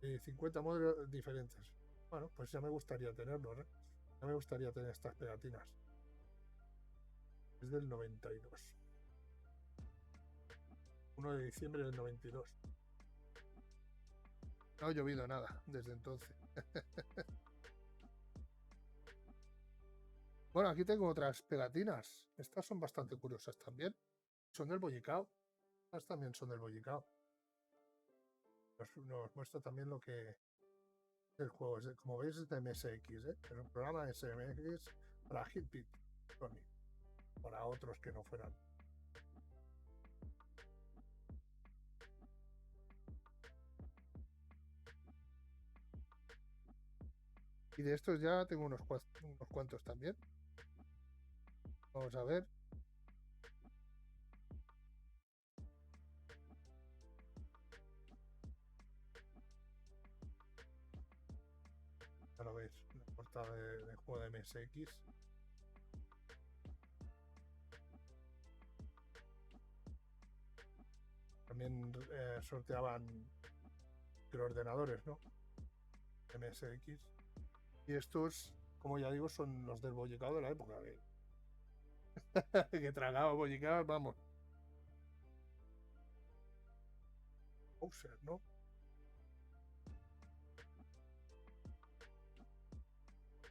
50 modelos diferentes. Bueno, pues ya me gustaría tenerlos, ¿eh? Ya me gustaría tener estas pegatinas. Es del 92. 1 de diciembre del 92. No ha llovido nada desde entonces. Bueno, aquí tengo otras pegatinas. Estas son bastante curiosas también. Son del Bollicao. Estas también son del Bollicao. Nos muestra también lo que es el juego. Como veis, es de MSX, ¿eh? Es un programa de MSX para Hitbit, Sony. Para otros que no fueran. Y de estos ya tengo unos cuantos también. Vamos a ver. Ya lo veis, la portada de juego de MSX. también sorteaban ordenadores, ¿no? MSX. Y estos, como ya digo, son los del bollicao de la época. Que tragaba bollicao, vamos. Bowser, ¿no?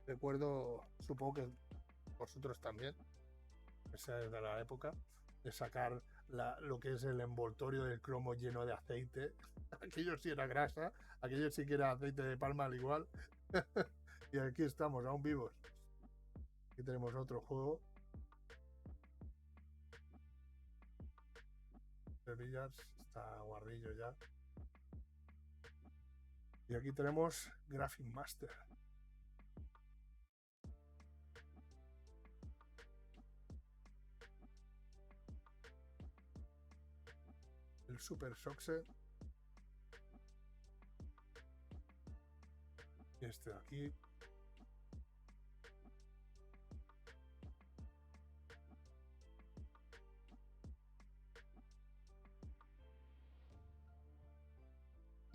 Recuerdo, supongo que vosotros también, esa es de la época, de sacar lo que es el envoltorio del cromo lleno de aceite. Aquello sí era grasa, aquello sí que era aceite de palma al igual. Y aquí estamos, aún vivos. Aquí tenemos otro juego. De Villars, está guarrillo ya. Y aquí tenemos Graphic Master. El Super Soxe. Y este de aquí.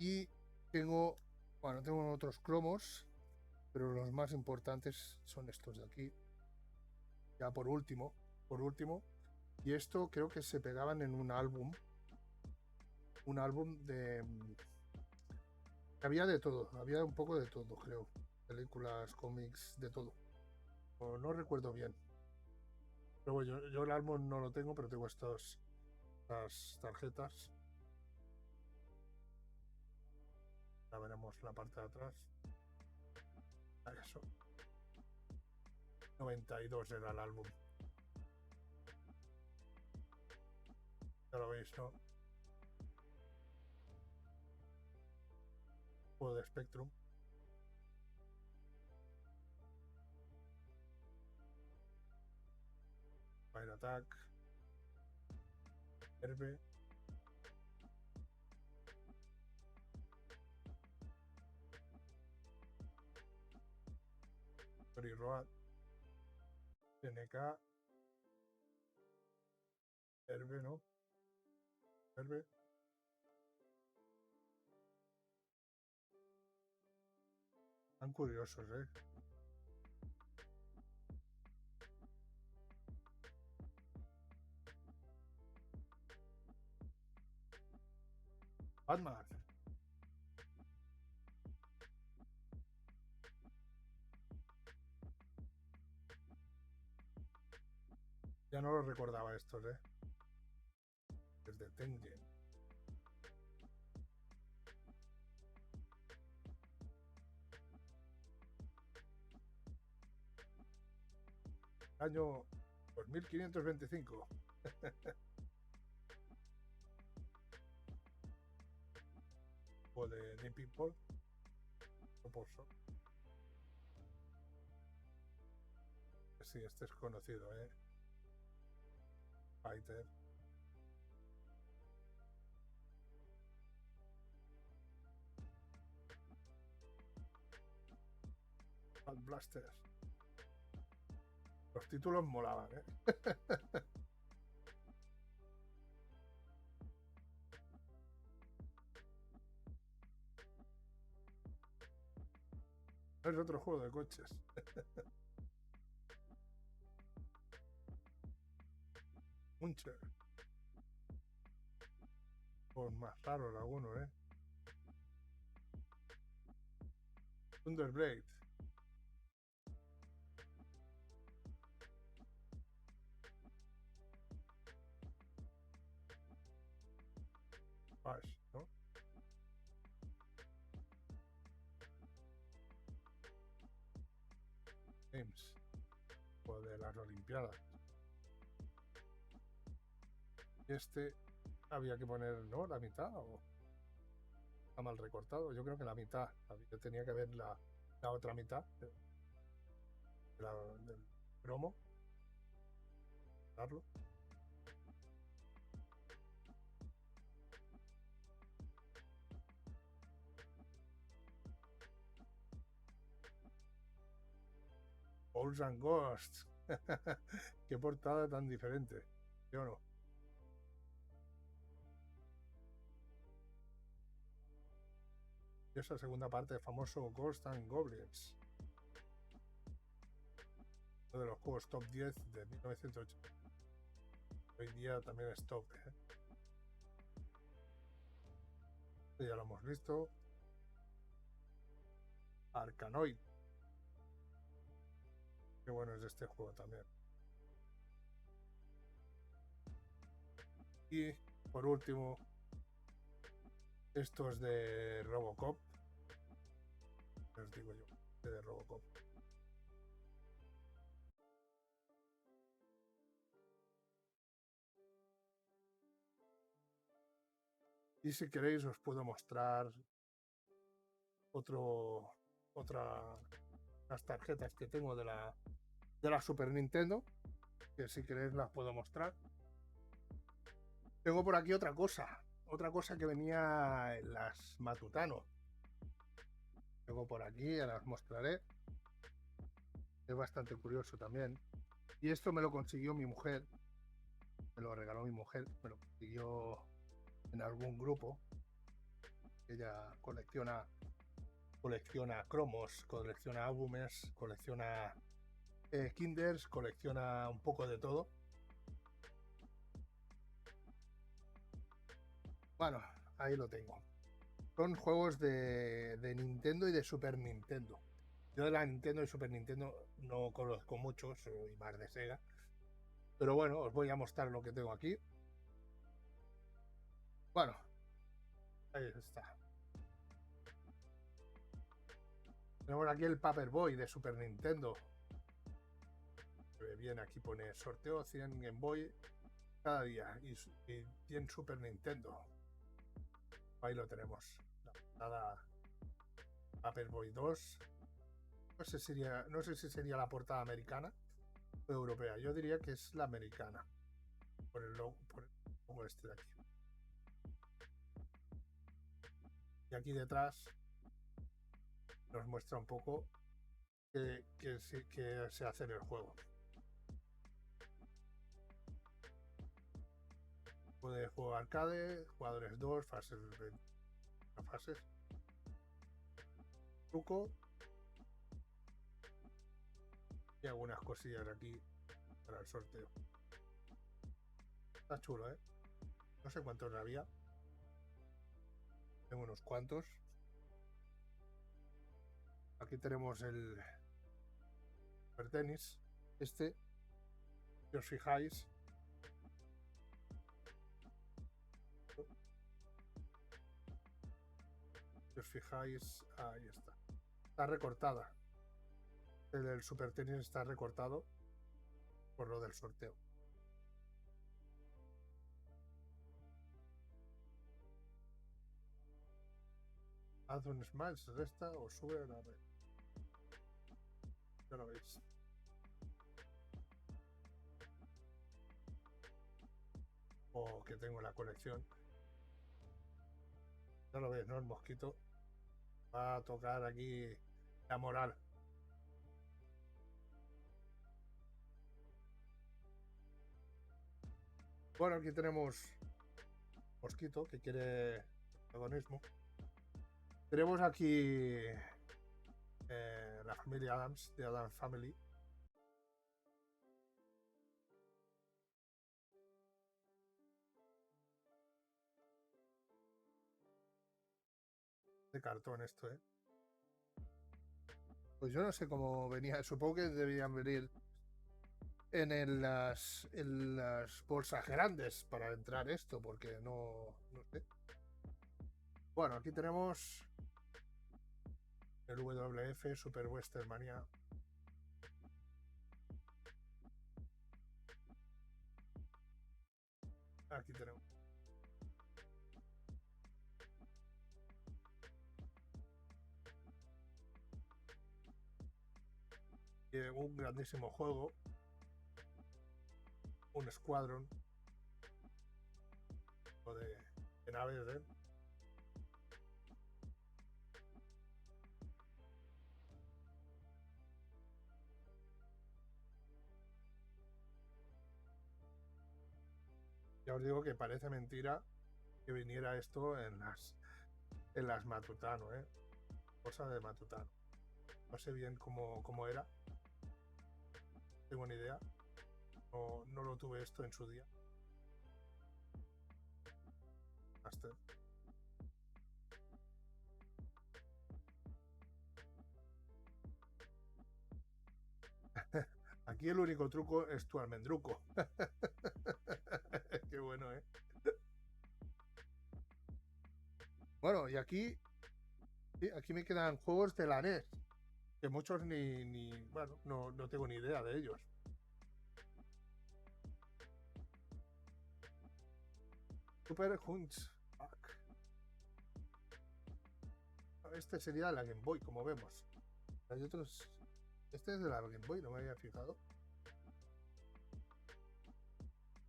Y tengo otros cromos, pero los más importantes son estos de aquí. Ya por último. Y esto creo que se pegaban en un álbum de... Había de todo, había un poco de todo, creo. Películas, cómics, de todo. No recuerdo bien. Pero bueno, yo el álbum no lo tengo, pero tengo estas tarjetas. Ya veremos la parte de atrás. Eso. 92 era el álbum. Ya lo veis, ¿no? Juego de Spectrum. Fire Attack. Herbe. Story Road. NK. Herbe, ¿no? Herbe. Tan curiosos, ¿eh? Batman. Ya no lo recordaba estos, ¿eh? Desde Tengen. Año 2525. O de Nipping Paul. Sí, este es conocido, ¿eh? Fighter. Bad Blasters. Los títulos molaban, ¿eh? Es otro juego de coches. Muncher. Pues más raros algunos, ¿eh? Thunderblade. Ash, ¿no? Games. O de las Olimpiadas. Y este había que poner, ¿no? La mitad o está mal recortado. Yo creo que la mitad. Yo tenía que ver la otra mitad del cromo. Darlo. Ghouls and Ghosts. Qué portada tan diferente. ¿Sí o no? Y esa segunda parte del famoso Ghosts and Goblins. Uno de los juegos top 10 de 1980. Hoy día también es top. Este ya lo hemos visto. Arkanoid. Qué bueno es este juego también. Y por último, estos de Robocop. Les digo yo, de Robocop. Y si queréis os puedo mostrar las tarjetas que tengo de la Super Nintendo, que si queréis las puedo mostrar. Tengo por aquí otra cosa que venía en las Matutano. Tengo por aquí, ya las mostraré. Es bastante curioso también. Y esto me lo consiguió mi mujer, me lo regaló mi mujer, me lo consiguió en algún grupo. Ella colecciona cromos, colecciona álbumes, colecciona kinders, colecciona un poco de todo. Bueno, ahí lo tengo. Son juegos de Nintendo y de Super Nintendo. Yo de la Nintendo y Super Nintendo no conozco mucho, soy más de Sega. Pero bueno, os voy a mostrar lo que tengo aquí. Bueno, ahí está. Tenemos aquí el Paperboy de Super Nintendo. Bien, aquí pone sorteo 100 Game Boy cada día y 100 Super Nintendo. Ahí lo tenemos. La portada Paperboy 2. No sé si sería la portada americana o europea. Yo diría que es la americana. Por el logo este de aquí. Y aquí detrás nos muestra un poco que se hace en el juego. Puede juego arcade, jugadores 2, fases, truco y algunas cosillas aquí para el sorteo. Está chulo, no sé cuántos había. Tengo unos cuantos. Aquí tenemos el Super Tennis. Este, si os fijáis, ahí está. Está recortada. El del Super Tennis está recortado por lo del sorteo. Haz un smile, se resta o sube a la red. Ya lo veis. O que tengo en la colección. Ya lo ves, ¿no? El mosquito va a tocar aquí la moral. Bueno, aquí tenemos mosquito que quiere protagonismo. Tenemos aquí la familia Adams, de Adams Family. De cartón esto, Pues yo no sé cómo venía, supongo que debían venir en las bolsas grandes para entrar esto, porque no sé. Bueno, aquí tenemos el WF Super Western Mania. Aquí tenemos. Un grandísimo juego. Un Squadron. O de naves, Ya os digo que parece mentira que viniera esto en las Matutano, cosa de Matutano. No sé bien cómo era, no tengo ni idea. No lo tuve esto en su día. Master. Aquí el único truco es tu almendruco. Qué bueno, ¿eh? Bueno, y aquí, sí, aquí me quedan juegos de la NES, que muchos bueno, no tengo ni idea de ellos. Super Hunchback. Este sería la Game Boy, como vemos. Hay otros. Este es de la Game Boy, no me había fijado.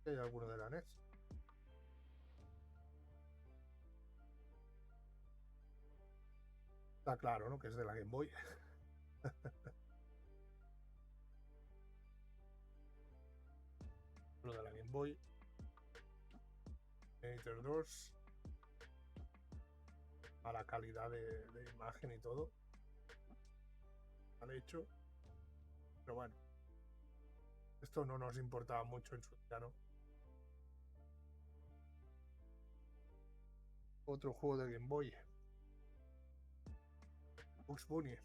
Hay alguno de la NES. Está claro, ¿no? Que es de la Game Boy. Lo de la Game Boy. Editor 2. A la calidad de imagen y todo. Han hecho. Pero bueno. Esto no nos importaba mucho en su día, ¿no? Otro juego de Game Boy. Bugs Bunny.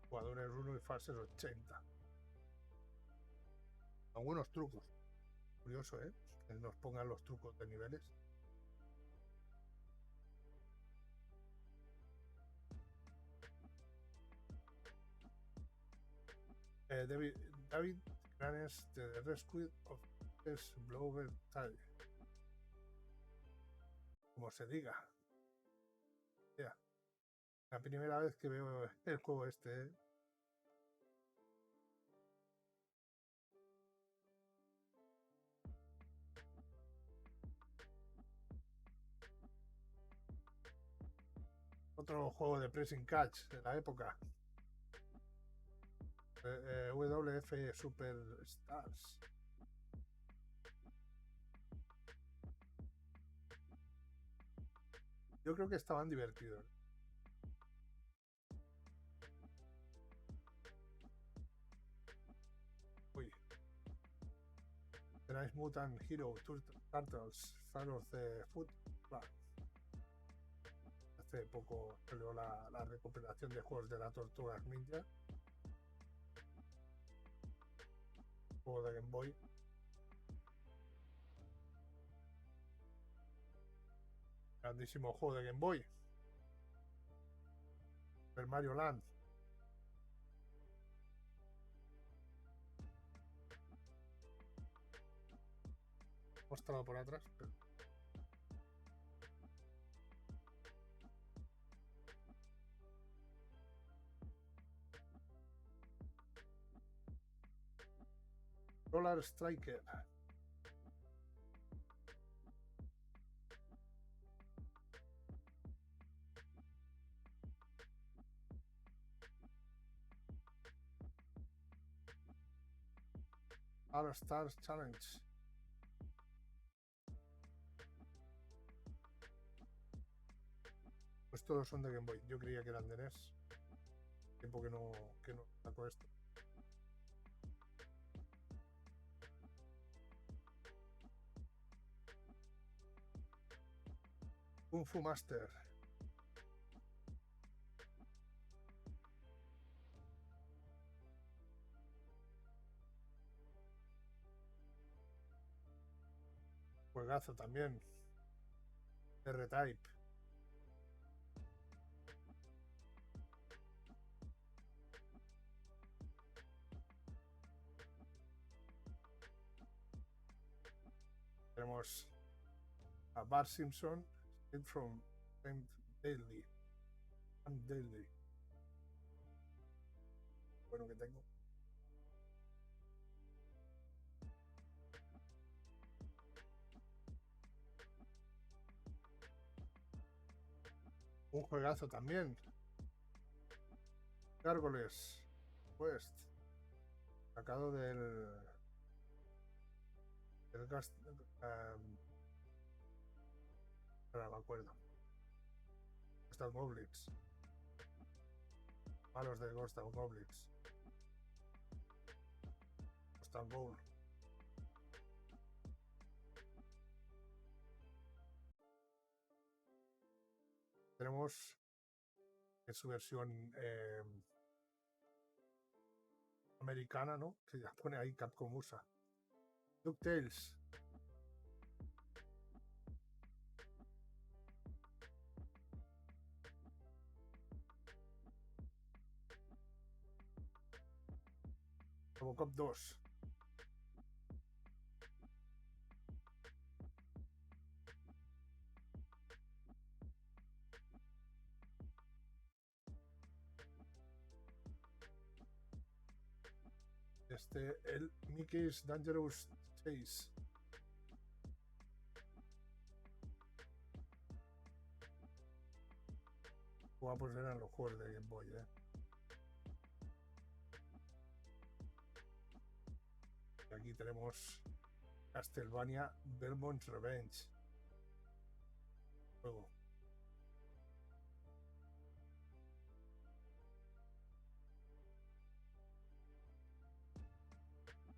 Jugadores 1 y fases 80. Algunos trucos. Curioso, ¿eh? Que nos pongan los trucos de niveles. David Granes The Rescue of this Blower Tide. Como se diga. Yeah. La primera vez que veo el juego este, ¿eh? Otro juego de pressing catch de la época. WF Superstars. Yo creo que estaban divertidos. Uy. The Nice Mutant Hero Turtles Fan of the Foot. Hace poco salió la recuperación de juegos de las Tortugas Ninja. Juego de Game Boy. Grandísimo juego de Game Boy. Super Mario Land. Mostrado por atrás. Pero... Roller Striker. All Stars Challenge. Pues todos son de Game Boy. Yo creía que eran de NES. Tiempo que no saco esto. Kung Fu Master. Juegazo también. R-Type. Tenemos a Bart Simpson, from Daily. Daily. Bueno que tengo. Un juegazo también. Gárgoles West. Sacado del El ahora me acuerdo. Ghost and Goblins. Malos de Ghost and Goblins. Ghost and Goblins. Tenemos en su versión americana, ¿no? Que ya pone ahí Capcom USA. DuckTales. Robocop 2. El Mickey's Dangerous Chase. Guapos eran los juegos de Game Boy, Y aquí tenemos Castlevania Belmont's Revenge. Juego.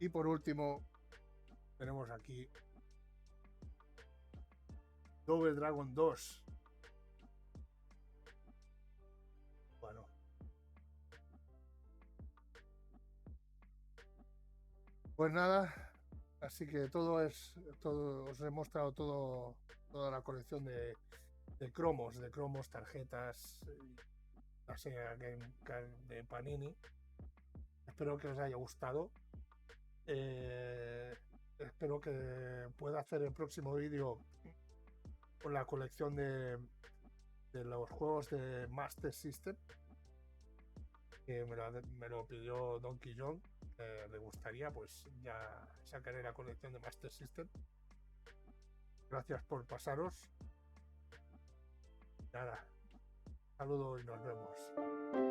Y por último, tenemos aquí Double Dragon 2. Bueno. Pues nada, así que todo os he mostrado toda la colección de cromos, tarjetas, la Sega Game de Panini. Espero que os haya gustado. Espero que pueda hacer el próximo vídeo con la colección de los juegos de Master System, que me lo pidió Donkey John. Le gustaría, pues ya sacaré la colección de Master System. Gracias por pasaros. Nada, saludo y nos vemos.